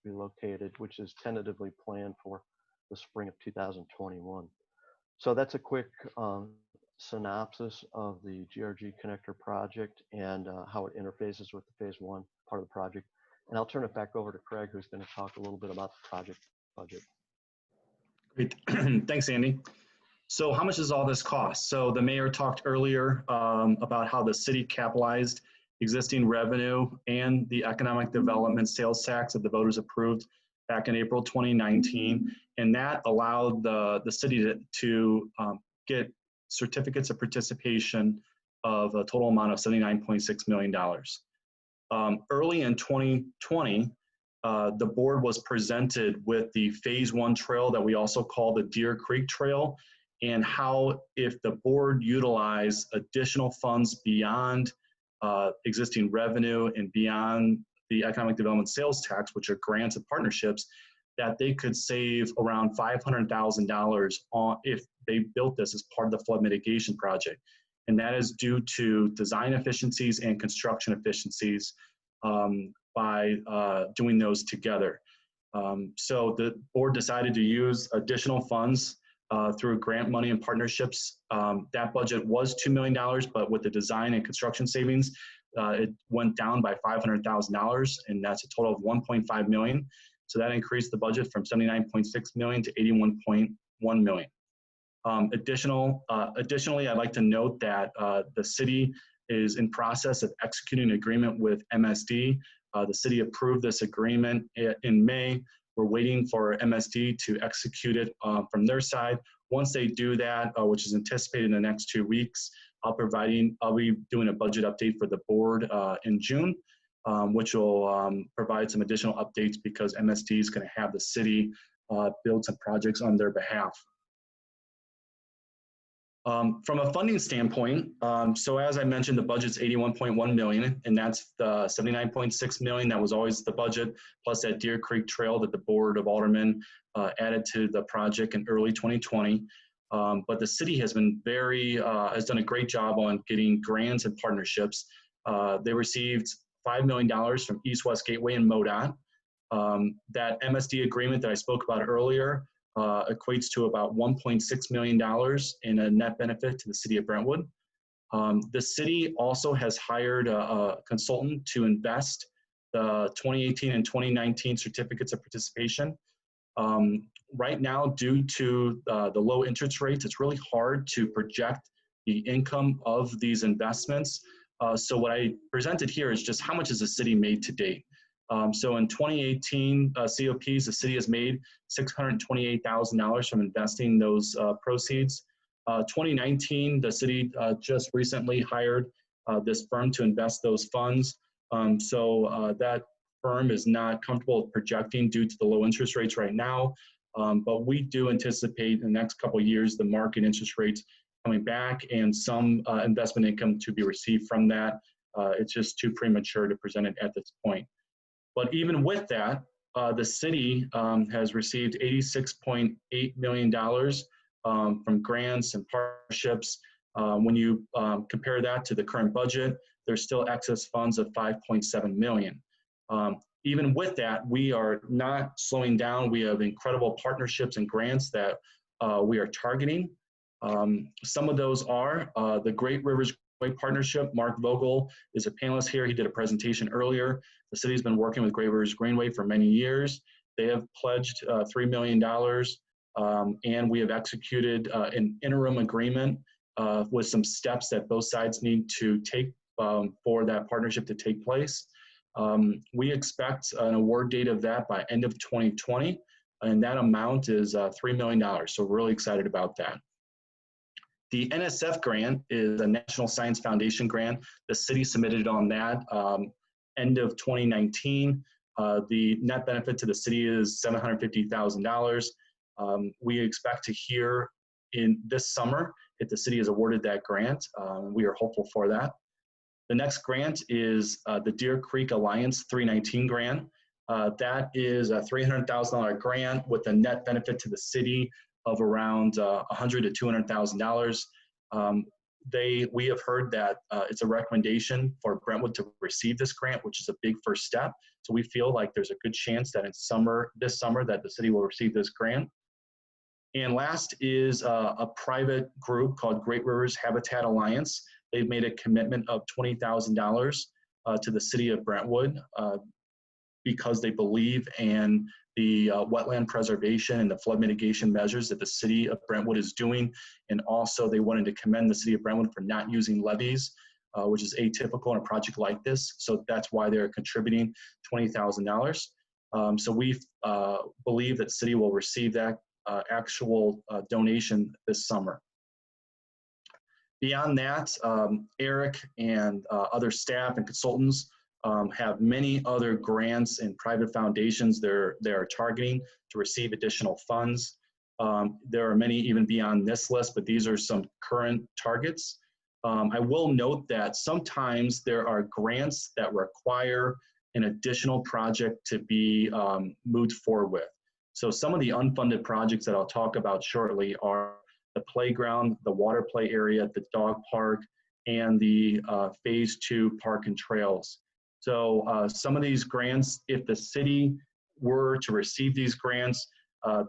relocated, which is tentatively planned for the spring of 2021. So that's a quick synopsis of the GRG connector project and how it interfaces with the phase 1 part of the project. And I'll turn it back over to Craig, who's going to talk a little bit about the project budget. Great. Thanks, Andy. So how much does all this cost? So the mayor talked earlier about how the city capitalized existing revenue and the economic development sales tax that the voters approved back in April 2019. And that allowed the city to get certificates of participation of a total amount of $79.6 million. Early in 2020, the board was presented with the phase 1 trail that we also call the Deer Creek Trail, and how if the board utilized additional funds beyond existing revenue and beyond the economic development sales tax, which are grants and partnerships, that they could save around $500,000 on if they built this as part of the flood mitigation project. And that is due to design efficiencies and construction efficiencies by doing those together. So the board decided to use additional funds through grant money and partnerships. That budget was $2 million, but with the design and construction savings, it went down by $500,000, and that's a total of $1.5 million. So that increased the budget from $79.6 million to $81.1 million. Additionally, I'd like to note that the city is in process of executing an agreement with MSD. The city approved this agreement in May. We're waiting for MSD to execute it from their side. Once they do that, which is anticipated in the next 2 weeks, I'll be doing a budget update for the board in June, which will provide some additional updates because MSD is going to have the city build some projects on their behalf. From a funding standpoint, so as I mentioned, the budget's $81.1 million, and that's the $79.6 million that was always the budget, plus that Deer Creek Trail that the Board of Aldermen added to the project in early 2020. But the city has been has done a great job on getting grants and partnerships. They received $5 million from East West Gateway and MoDOT. That MSD agreement that I spoke about earlier equates to about $1.6 million in a net benefit to the city of Brentwood. The city also has hired a consultant to invest the 2018 and 2019 certificates of participation. Right now, due to the low interest rates, it's really hard to project the income of these investments. So what I presented here is just how much has the city made to date. So in 2018 COPs, the city has made $628,000 from investing those proceeds. 2019, the city just recently hired this firm to invest those funds. That firm is not comfortable projecting due to the low interest rates right now. But we do anticipate in the next couple of years the market interest rates coming back and some investment income to be received from that. It's just too premature to present it at this point. But even with that, the city has received $86.8 million from grants and partnerships. When you compare that to the current budget, there's still excess funds of $5.7 million. Even with that, we are not slowing down. We have incredible partnerships and grants that we are targeting. Some of those are the Great Rivers Partnership. Mark Vogel is a panelist here. He did a presentation earlier. The city's been working with Great Rivers Greenway for many years. They have pledged $3 million, and we have executed an interim agreement with some steps that both sides need to take for that partnership to take place. We expect an award date of that by end of 2020, and that amount is $3 million, so we're really excited about that. The NSF grant is a National Science Foundation grant. The city submitted on that end of 2019. The net benefit to the city is $750,000. We expect to hear in this summer if the city has awarded that grant. We are hopeful for that. The next grant is the Deer Creek Alliance 319 grant. That is a $300,000 grant with a net benefit to the city of around $100,000 to $200,000. We have heard that it's a recommendation for Brentwood to receive this grant, which is a big first step. So we feel like there's a good chance that this summer that the city will receive this grant. And last is a private group called Great Rivers Habitat Alliance. They've made a commitment of $20,000 to the city of Brentwood because they believe in the wetland preservation and the flood mitigation measures that the city of Brentwood is doing. And also they wanted to commend the city of Brentwood for not using levies, which is atypical in a project like this. So that's why they're contributing $20,000. So we believe that the city will receive that actual donation this summer. Beyond that, Eric and other staff and consultants have many other grants and private foundations they are targeting to receive additional funds. There are many even beyond this list, but these are some current targets. I will note that sometimes there are grants that require an additional project to be moved forward with. So some of the unfunded projects that I'll talk about shortly are the playground, the water play area, the dog park, and the phase 2 park and trails. So some of these grants, if the city were to receive these grants,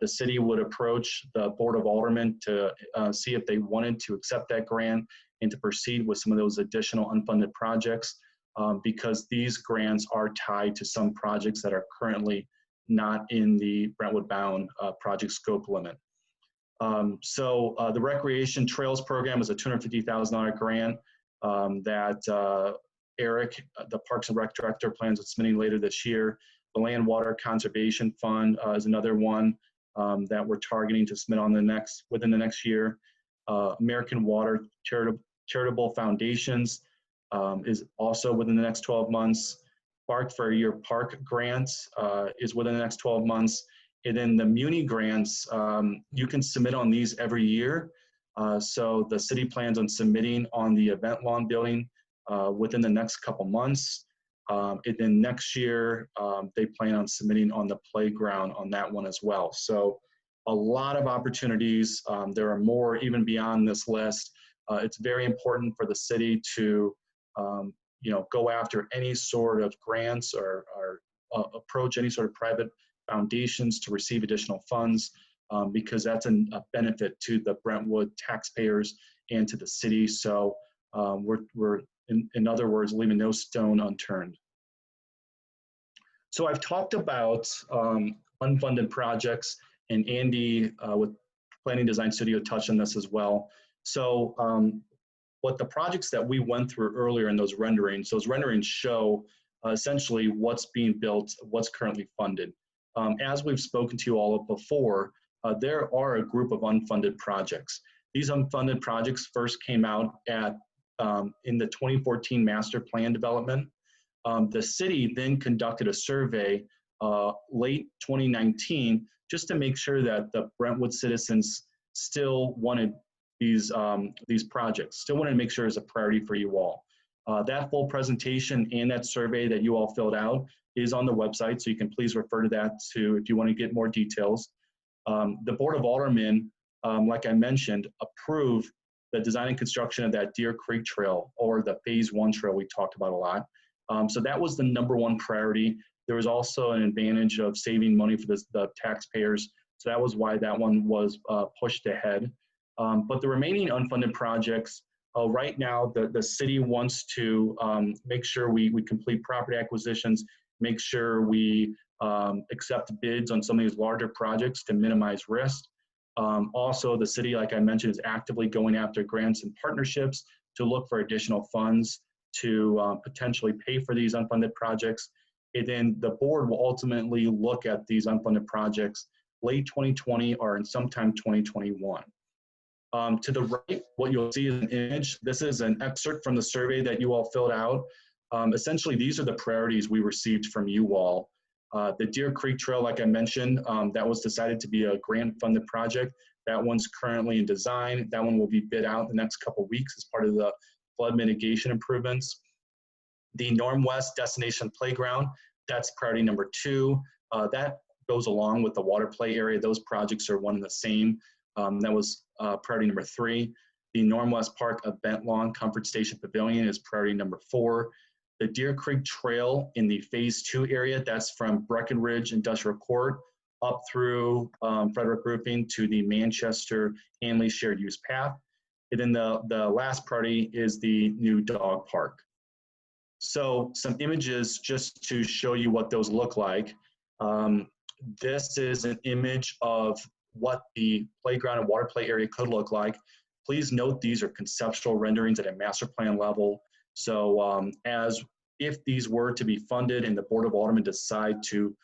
the city would approach the Board of Aldermen to see if they wanted to accept that grant and to proceed with some of those additional unfunded projects because these grants are tied to some projects that are currently not in the Brentwood bound project scope limit. The Recreation Trails Program is a $250,000 grant. that Eric, the Parks and Rec Director, plans on submitting later this year. The Land Water Conservation Fund is another one that we're targeting to submit on within the next year. American Water Charitable Foundations is also within the next 12 months. Bark for Your Park grants is within the next 12 months. And then the Muni grants, you can submit on these every year. So the city plans on submitting on the event lawn building within the next couple months. And then next year, they plan on submitting on the playground on that one as well. So a lot of opportunities. There are more even beyond this list. It's very important for the city to go after any sort of grants or approach any sort of private foundations to receive additional funds because that's a benefit to the Brentwood taxpayers and to the city. So we're in other words, leaving no stone unturned. So I've talked about unfunded projects, and Andy with Planning Design Studio touched on this as well. So what the projects that we went through earlier in those renderings show essentially what's being built, what's currently funded. As we've spoken to you all before, there are a group of unfunded projects. These unfunded projects first came out in the 2014 master plan development. The city then conducted a survey late 2019 just to make sure that the Brentwood citizens still wanted these projects, still wanted to make sure it's a priority for you all. That full presentation and that survey that you all filled out is on the website, so you can please refer to that if you want to get more details. The Board of Aldermen, like I mentioned, approved the design and construction of that Deer Creek Trail, or the Phase 1 trail we talked about a lot. So that was the #1 priority. There was also an advantage of saving money for the taxpayers, so that was why that one was pushed ahead. But the remaining unfunded projects, right now the city wants to make sure we complete property acquisitions, make sure we accept bids on some of these larger projects to minimize risk. Also, the city, like I mentioned, is actively going after grants and partnerships to look for additional funds to potentially pay for these unfunded projects. And then the board will ultimately look at these unfunded projects late 2020 or in sometime 2021. To the right, what you'll see is an image. This is an excerpt from the survey that you all filled out. Essentially, these are the priorities we received from you all. The Deer Creek Trail, like I mentioned, that was decided to be a grant-funded project. That one's currently in design. That one will be bid out in the next couple of weeks as part of the flood mitigation improvements. The Norm West Destination Playground, that's priority #2. That goes along with the water play area. Those projects are one and the same. That was priority #3. The Norm West Park Event Lawn Comfort Station Pavilion is priority #4. The Deer Creek Trail in the Phase 2 area, that's from Breckenridge Industrial Court up through Frederick Roofing to the Manchester Hanley Shared Use Path. And then the last priority is the new dog park. So some images just to show you what those look like. This is an image of what the playground and water play area could look like. Please note these are conceptual renderings at a master plan level. So if these were to be funded and the Board of Aldermen decide to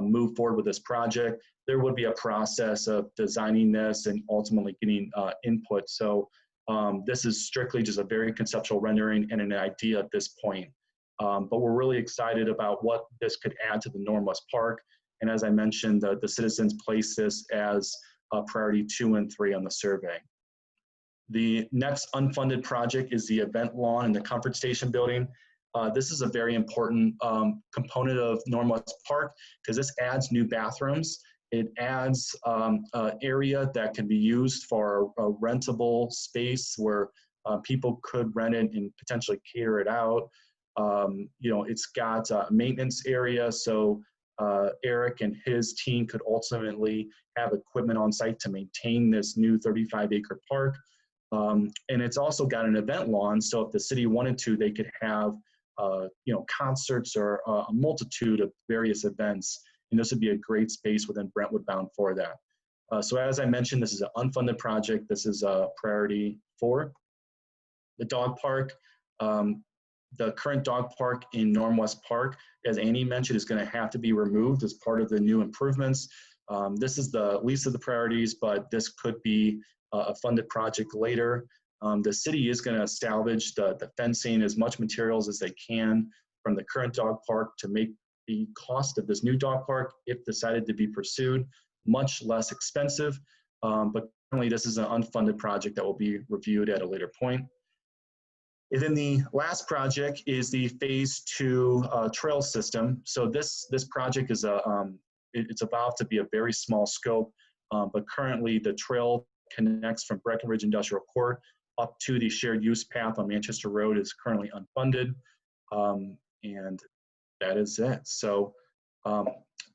move forward with this project, there would be a process of designing this and ultimately getting input. So this is strictly just a very conceptual rendering and an idea at this point. But we're really excited about what this could add to the Norm West Park. And as I mentioned, the citizens place this as priority 2 and 3 on the survey. The next unfunded project is the event lawn and the comfort station building. This is a very important component of Norm West Park because this adds new bathrooms. It adds an area that can be used for a rentable space where people could rent it and potentially cater it out. It's got a maintenance area, so Eric and his team could ultimately have equipment on site to maintain this new 35-acre park. And it's also got an event lawn, so if the city wanted to, they could have concerts or a multitude of various events, and this would be a great space within Brentwood bound for that. So as I mentioned, this is an unfunded project. This is a priority 4. The dog park, The current dog park in Northwest Park, as Annie mentioned, is going to have to be removed as part of the new improvements. This is the least of the priorities, but this could be a funded project later. The city is going to salvage the fencing, as much materials as they can from the current dog park to make the cost of this new dog park, if decided to be pursued, much less expensive. But currently this is an unfunded project that will be reviewed at a later point. And then the last project is the phase 2 trail system. So this project is it's about to be a very small scope, but currently the trail connects from Breckenridge Industrial Court up to the shared use path on Manchester Road is currently unfunded, and that is it. So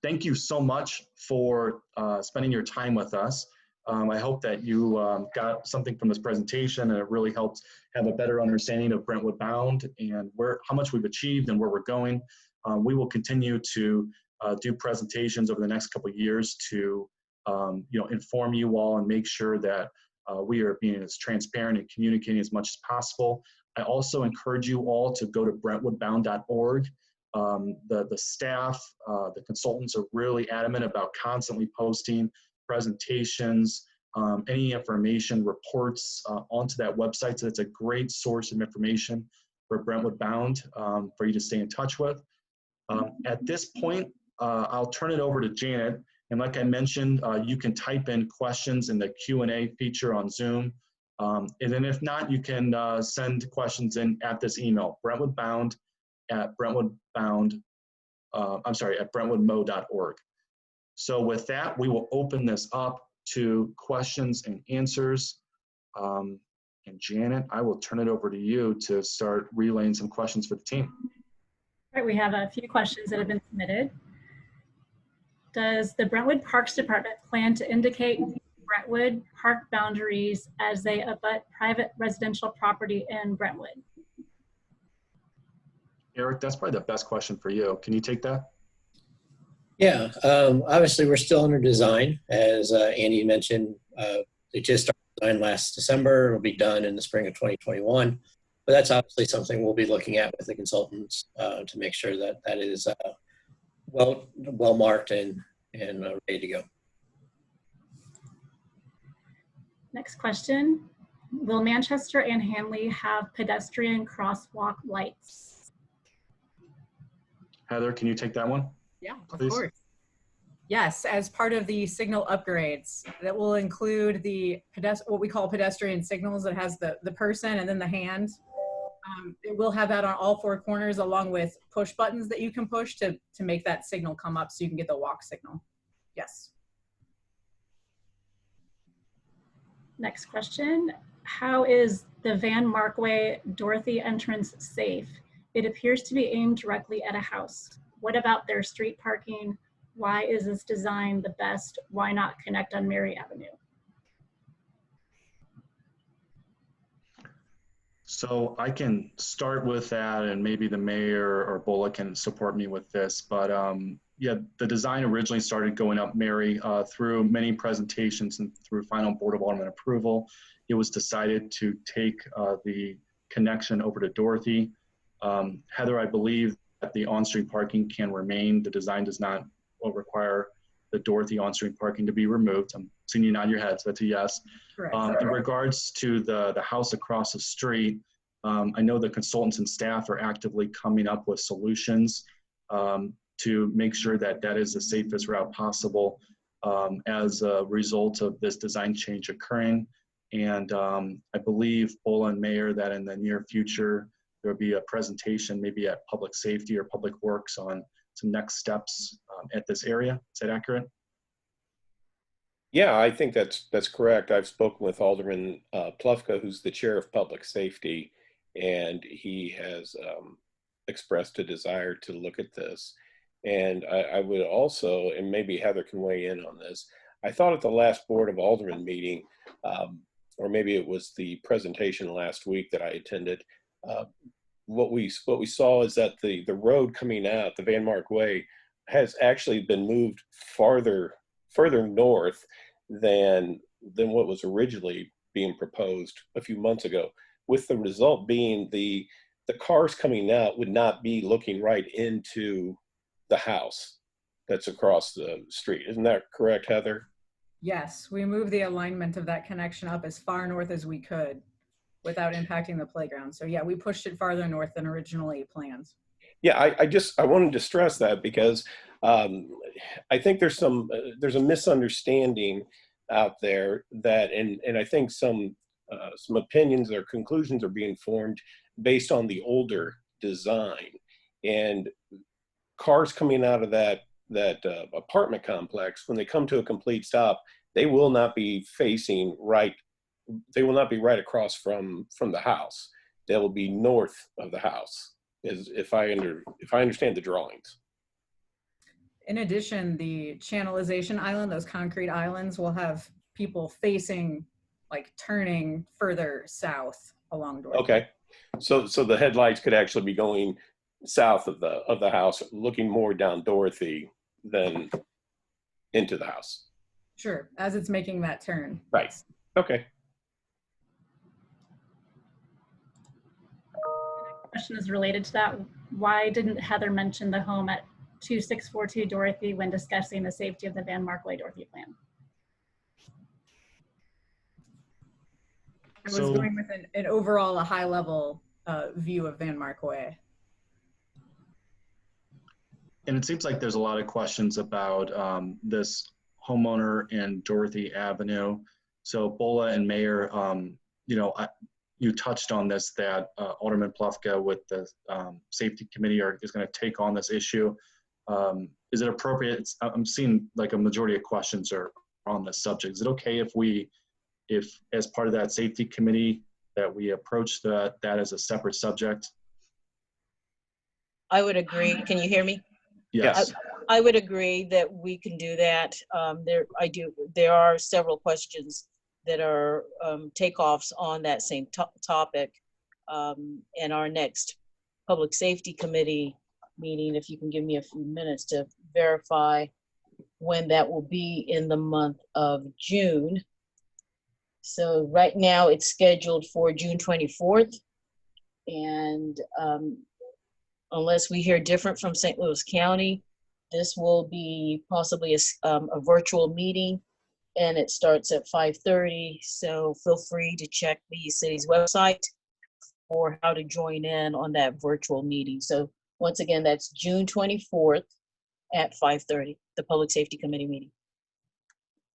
thank you so much for spending your time with us. I hope that you got something from this presentation, and it really helped have a better understanding of Brentwood Bound and how much we've achieved and where we're going. We will continue to do presentations over the next couple of years to inform you all and make sure that we are being as transparent and communicating as much as possible. I also encourage you all to go to brentwoodbound.org. The staff, the consultants are really adamant about constantly posting presentations, any information, reports onto that website. So it's a great source of information for Brentwood Bound for you to stay in touch with. At this point, I'll turn it over to Janet. And like I mentioned, you can type in questions in the Q&A feature on Zoom. And then if not, you can send questions in at this email, brentwoodbound at brentwoodmo.org. So with that, we will open this up to questions and answers. And Janet, I will turn it over to you to start relaying some questions for the team. All right, we have a few questions that have been submitted. Does the Brentwood Parks Department plan to indicate Brentwood park boundaries as they abut private residential property in Brentwood? Eric, that's probably the best question for you. Can you take that? Yeah, obviously we're still under design. As Andy mentioned, they just started design last December. It'll be done in the spring of 2021. But that's obviously something we'll be looking at with the consultants to make sure that that is well marked and ready to go. Next question. Will Manchester and Hanley have pedestrian crosswalk lights? Heather, can you take that one? Yeah, of Please. course. Yes, as part of the signal upgrades, that will include the what we call pedestrian signals that has the person and then the hand. It will have that on all 4 corners, along with push buttons that you can push to make that signal come up so you can get the walk signal. Yes. Next question. How is the Van Markway Dorothy entrance safe? It appears to be aimed directly at a house. What about their street parking? Why is this design the best? Why not connect on Mary Avenue? So I can start with that, and maybe the mayor or Bullock can support me with this. But yeah, the design originally started going up Mary through many presentations and through final Board of Alderman approval. It was decided to take the connection over to Dorothy. Heather, I believe that the on-street parking can remain. The design does not require the Dorothy on-street parking to be removed. I'm seeing you nod your head, so that's a yes. In regards to the house across the street, I know the consultants and staff are actively coming up with solutions to make sure that that is the safest route possible as a result of this design change occurring. And I believe Bola and Mayor that in the near future, there'll be a presentation maybe at Public Safety or Public Works on some next steps at this area. Is that accurate? Yeah, I think that's correct. I've spoken with Alderman Plufka, who's the chair of Public Safety, and he has expressed a desire to look at this. And I would also, and maybe Heather can weigh in on this, I thought at the last Board of Alderman meeting, or maybe it was the presentation last week that I attended, what we saw is that the road coming out, the Van Mark Way, has actually been moved further north than what was originally being proposed a few months ago, with the result being the the cars coming out would not be looking right into the house that's across the street. Isn't that correct, Heather? Yes, we moved the alignment of that connection up as far north as we could without impacting the playground. So yeah, we pushed it farther north than originally planned. Yeah, I wanted to stress that because I think there's a misunderstanding out there that, and I think some opinions or conclusions are being formed based on the older design, and cars coming out of that apartment complex, when they come to a complete stop, they will not be facing right. They will not be right across from the house. They will be north of the house, if I understand the drawings. In addition, the channelization island, those concrete islands, will have people facing, like turning further south along Dorothy. Okay, so the headlights could actually be going south of the house, looking more down Dorothy than into the house. Sure, as it's making that turn. Right. Okay. Question is related to that. Why didn't Heather mention the home at 2642 Dorothy when discussing the safety of the Van Markway Dorothy plan? I was going with an overall, a high level view of Van Markway. And it seems like there's a lot of questions about this homeowner in Dorothy Avenue. So Bola and Mayor, you touched on this, that Alderman Plufka with the safety committee is going to take on this issue. Is it appropriate? I'm seeing like a majority of questions are on this subject. Is it okay if as part of that safety committee that we approach that as a separate subject? I would agree. Can you hear me? Yes. I would agree that we can do that. There are several questions that are takeoffs on that same topic. In our next public safety committee meeting, if you can give me a few minutes to verify when that will be, in the month of June. So right now it's scheduled for June 24th. And unless we hear different from St. Louis County, this will be possibly a virtual meeting, and it starts at 5:30. So feel free to check the city's website for how to join in on that virtual meeting. So once again, that's June 24th at 5:30, the Public Safety Committee meeting.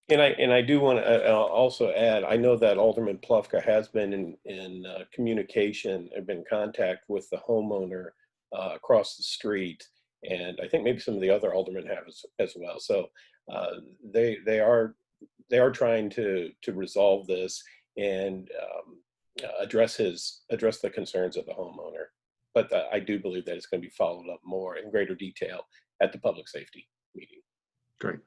And I do want to also add, I know that Alderman Plufka has been in communication and been in contact with the homeowner across the street, and I think maybe some of the other aldermen have as well. So they are trying to resolve this and address the concerns of the homeowner. But I do believe that it's going to be followed up more in greater detail at the public safety meeting. Great.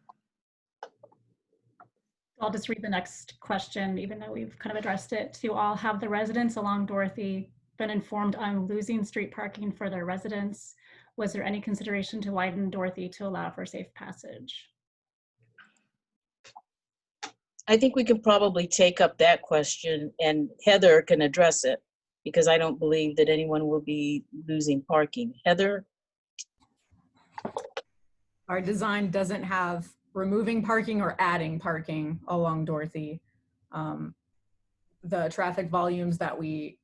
I'll just read the next question, even though we've kind of addressed it. To all, have the residents along Dorothy been informed on losing street parking for their residents? Was there any consideration to widen Dorothy to allow for safe passage? I think we can probably take up that question, and Heather can address it, because I don't believe that anyone will be losing parking. Heather? Our design doesn't have removing parking or adding parking along Dorothy. The traffic volumes that we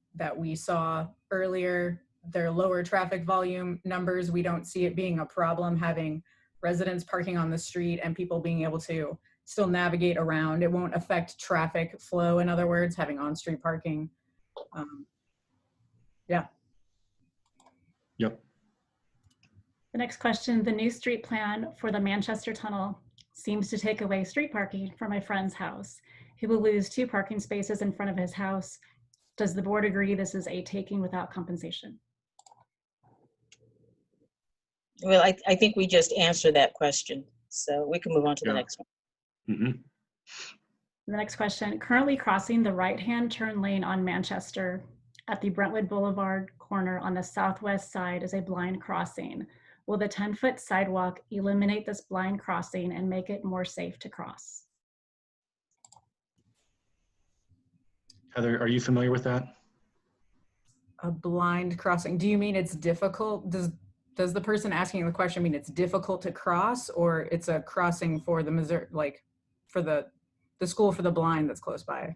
saw earlier, they're lower traffic volume numbers. We don't see it being a problem having residents parking on the street and people being able to still navigate around. It won't affect traffic flow, in other words, having on-street parking. Yeah. Yep. The next question, the new street plan for the Manchester Tunnel seems to take away street parking from my friend's house. He will lose 2 parking spaces in front of his house. Does the board agree this is a taking without compensation? Well, I think we just answered that question, so we can move on to the next one. Mm-hmm. The next question, currently crossing the right-hand turn lane on Manchester at the Brentwood Boulevard corner on the southwest side is a blind crossing. Will the 10-foot sidewalk eliminate this blind crossing and make it more safe to cross? Heather, are you familiar with that? A blind crossing. Do you mean it's difficult? Does the person asking the question mean it's difficult to cross, or it's a crossing for the Missouri, like for the school for the blind that's close by?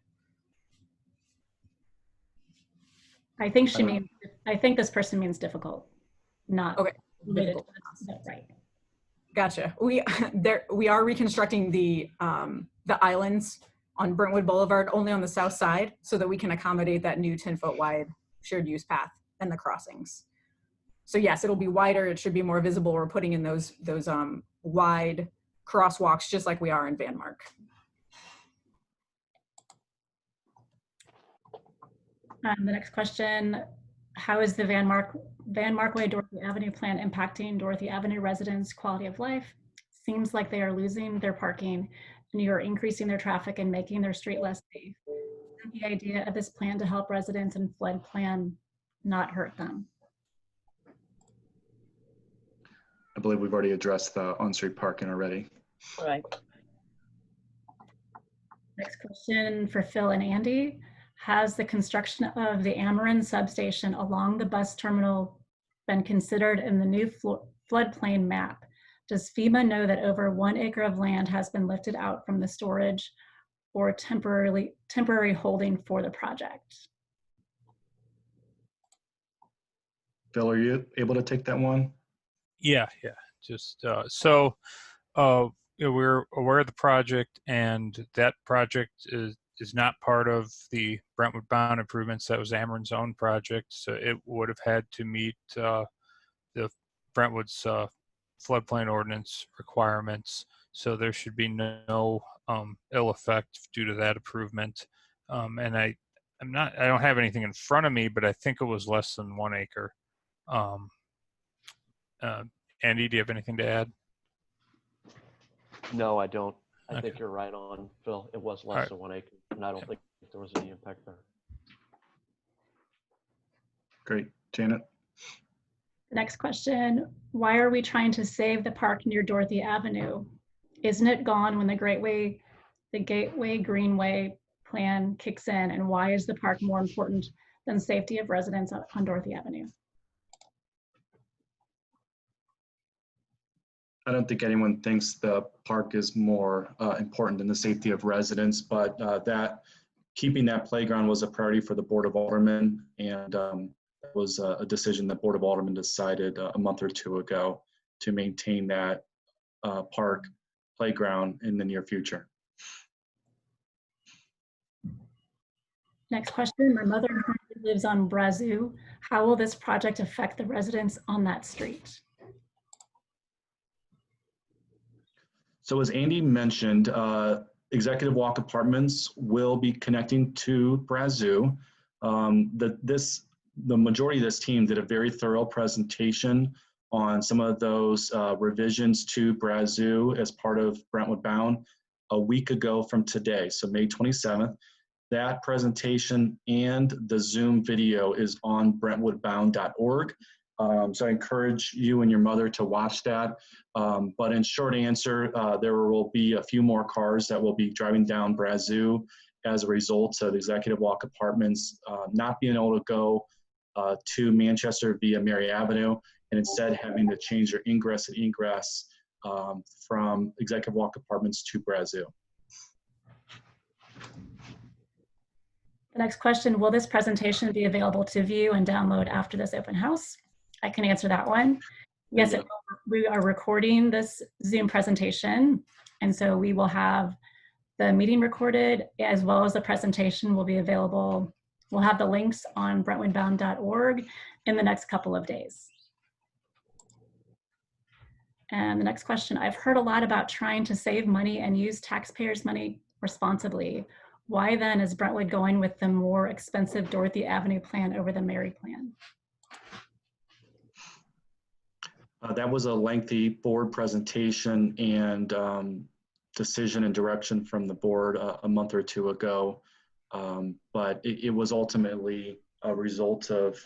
I think she means, I think this person means difficult, not Okay. related Difficult. to this, right. Gotcha. We are reconstructing the islands on Brentwood Boulevard only on the south side so that we can accommodate that new 10-foot wide shared use path and the crossings. So yes, it'll be wider. It should be more visible. We're putting in those wide crosswalks just like we are in Van Mark. The next question, how is the Van Markway Dorothy Avenue plan impacting Dorothy Avenue residents' quality of life? Seems like they are losing their parking and you are increasing their traffic and making their street less safe. Isn't the idea of this plan to help residents in flood plan not hurt them? I believe we've already addressed the on-street parking already. Right. Next question for Phil and Andy. Has the construction of the Ameren substation along the bus terminal been considered in the new floodplain map? Does FEMA know that over 1 acre of land has been lifted out from the storage or temporary holding for the project? Phil, are you able to take that one? Yeah. Just we're aware of the project, and that project is not part of the Brentwood bound improvements. That was Ameren's own project, so it would have had to meet the Brentwood's floodplain ordinance requirements. So there should be no ill effect due to that improvement. And I don't have anything in front of me, but I think it was less than 1 acre. Andy, do you have anything to add? No, I don't. I Okay. think you're right on, Phil. It was less than 1 acre, and I don't think there was any impact there. Great. Janet? The next question, why are we trying to save the park near Dorothy Avenue? Isn't it gone when the Gateway Greenway plan kicks in? And why is the park more important than safety of residents on Dorothy Avenue? I don't think anyone thinks the park is more important than the safety of residents, but keeping that playground was a priority for the Board of Aldermen, and it was a decision that Board of Aldermen decided a month or two ago to maintain that park playground in the near future. Next question, my mother currently lives on Brazil. How will this project affect the residents on that street? So as Andy mentioned, Executive Walk Apartments will be connecting to Brazil. The majority of this team did a very thorough presentation on some of those revisions to Brazil as part of Brentwood Bound a week ago from today, so May 27th. That presentation and the Zoom video is on brentwoodbound.org. So I encourage you and your mother to watch that. But in short answer, there will be a few more cars that will be driving down Brazil as a result of Executive Walk Apartments not being able to go to Manchester via Mary Avenue, and instead having to change their ingress and egress from Executive Walk Apartments to Brazil. The next question, will this presentation be available to view and download after this open house? I can answer that one. Yes, we are recording this Zoom presentation, and so we will have the meeting recorded as well as the presentation will be available. We'll have the links on brentwoodbound.org in the next couple of days. And the next question, I've heard a lot about trying to save money and use taxpayers' money responsibly. Why then is Brentwood going with the more expensive Dorothy Avenue plan over the Mary plan? That was a lengthy board presentation and decision and direction from the board a month or two ago. But it was ultimately a result of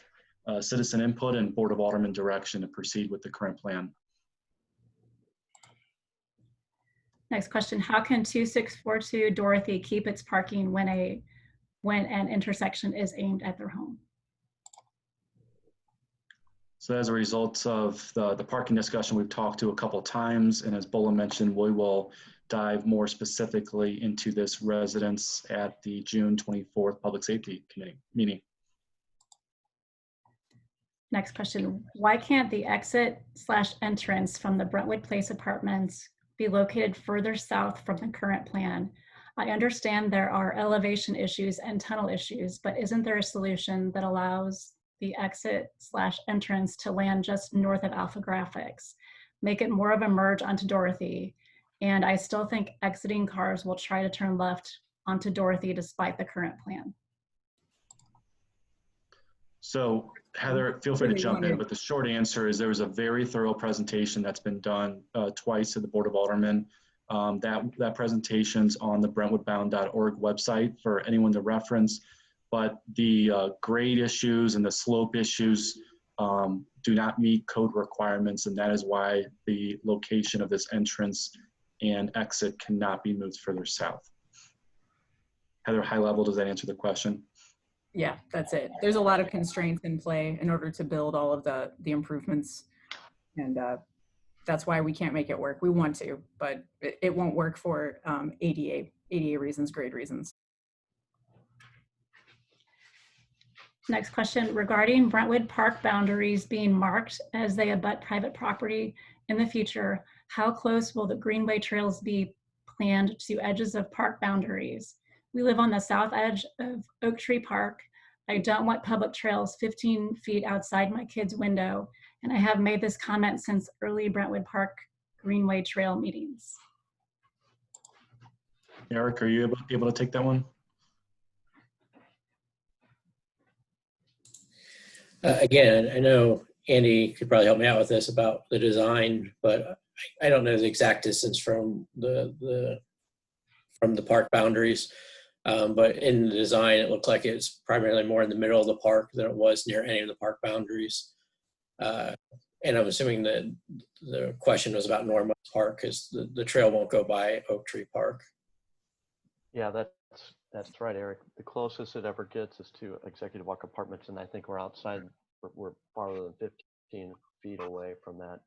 citizen input and Board of Aldermen direction to proceed with the current plan. Next question, how can 2642 Dorothy keep its parking when an intersection is aimed at their home? So as a result of the parking discussion we've talked to a couple times, and as Bola mentioned, we will dive more specifically into this residence at the June 24th Public Safety Committee meeting. Next question, why can't the exit/entrance from the Brentwood Place apartments be located further south from the current plan? I understand there are elevation issues and tunnel issues, but isn't there a solution that allows the exit/entrance to land just north of Alpha Graphics? Make it more of a merge onto Dorothy. And I still think exiting cars will try to turn left onto Dorothy despite the current plan. So Heather, feel free to jump in, but the short answer is there was a very thorough presentation that's been done twice at the Board of Aldermen. That presentation's on the brentwoodbound.org website for anyone to reference, but the grade issues and the slope issues do not meet code requirements, and that is why the location of this entrance and exit cannot be moved further south. Heather, high level, does that answer the question? Yeah, that's it. There's a lot of constraints in play in order to build all of the improvements. And that's why we can't make it work. We want to, but it won't work for ADA reasons, grade reasons. Next question, regarding Brentwood Park boundaries being marked as they abut private property in the future, how close will the Greenway trails be planned to edges of park boundaries? We live on the south edge of Oak Tree Park. I don't want public trails 15 feet outside my kid's window, and I have made this comment since early Brentwood Park Greenway Trail meetings. Eric, are you able to take that one? Again, I know Andy could probably help me out with this about the design, but I don't know the exact distance from the park boundaries. But in the design, it looked like it's primarily more in the middle of the park than it was near any of the park boundaries. And I'm assuming that the question was about Norma Park because the trail won't go by Oak Tree Park. Yeah, that's right, Eric. The closest it ever gets is to Executive Walk Apartments, and I think we're outside. We're farther than 15 feet away from that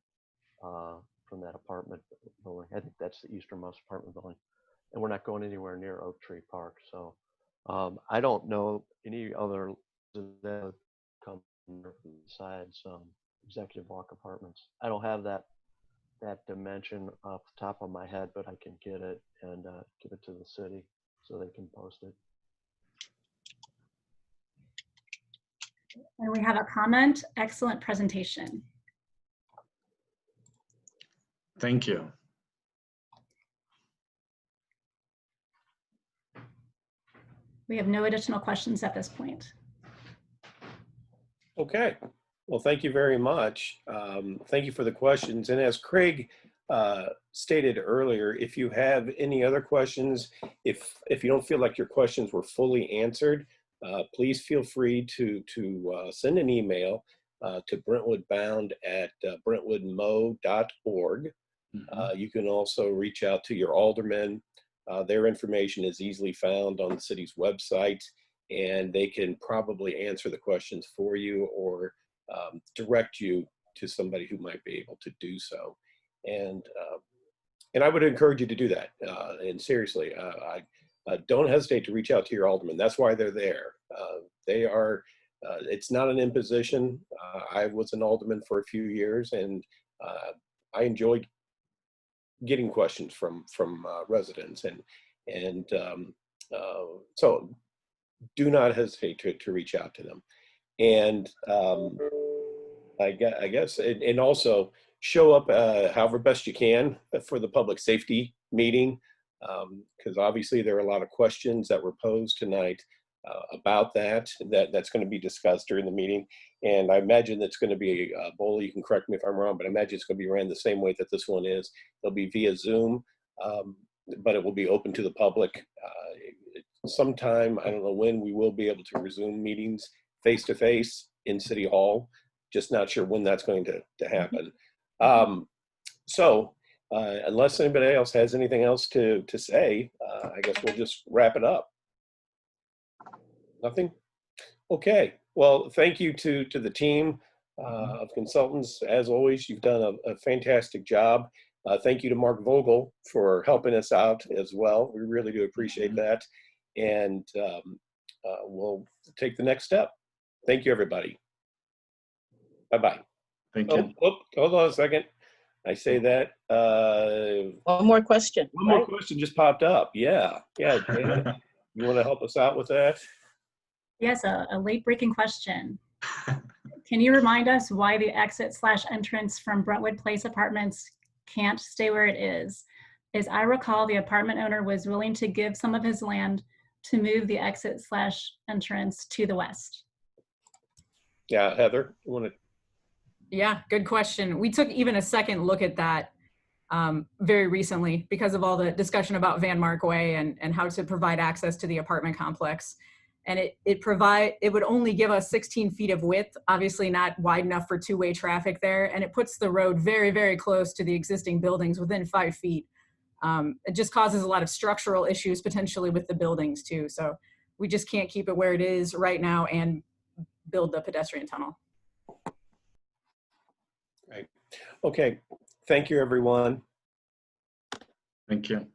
apartment building. I think that's the easternmost apartment building, and we're not going anywhere near Oak Tree Park. So I don't know any other that come besides Executive Walk Apartments. I don't have that dimension off the top of my head, but I can get it and give it to the city so they can post it. And we have a comment, excellent presentation. Thank you. We have no additional questions at this point. Okay. Well, thank you very much. Thank you for the questions. And as Craig stated earlier, if you have any other questions, if you don't feel like your questions were fully answered, please feel free to send an email to brentwoodbound@brentwoodmo.org. You can also reach out to your aldermen. Their information is easily found on the city's website, and they can probably answer the questions for you or direct you to somebody who might be able to do so. And I would encourage you to do that. And seriously, don't hesitate to reach out to your alderman. That's why they're there. They are, it's not an imposition. I was an alderman for a few years, and I enjoyed getting questions from residents. And so do not hesitate to reach out to them. And I guess, and also show up however best you can for the public safety meeting, because obviously there are a lot of questions that were posed tonight about that's going to be discussed during the meeting. And I imagine that's going to be, Bola, you can correct me if I'm wrong, but I imagine it's going to be ran the same way that this one is. It'll be via Zoom, but it will be open to the public. Sometime, I don't know when, we will be able to resume meetings face-to-face in City Hall. Just not sure when that's going to happen. So unless anybody else has anything else to say, I guess we'll just wrap it up. Nothing? Okay. Well, thank you to the team of consultants. As always, you've done a fantastic job. Thank you to Mark Vogel for helping us out as well. We really do appreciate that. And we'll take the next step. Thank you, everybody. Bye-bye. Thank you. Hold on a second. I say that. One more question. One more question just popped up. Yeah. Dana, you want to help us out with that? Yes, a late breaking question. Can you remind us why the exit/entrance from Brentwood Place Apartments can't stay where it is? As I recall, the apartment owner was willing to give some of his land to move the exit/entrance to the west. Yeah, Heather, you want to? Yeah, good question. We took even a second look at that very recently because of all the discussion about Van Markway and how to provide access to the apartment complex. And it would only give us 16 feet of width, obviously not wide enough for two-way traffic there. And it puts the road very, very close to the existing buildings within 5 feet. It just causes a lot of structural issues potentially with the buildings too. So we just can't keep it where it is right now and build the pedestrian tunnel. Right. Okay. Thank you, everyone. Thank you.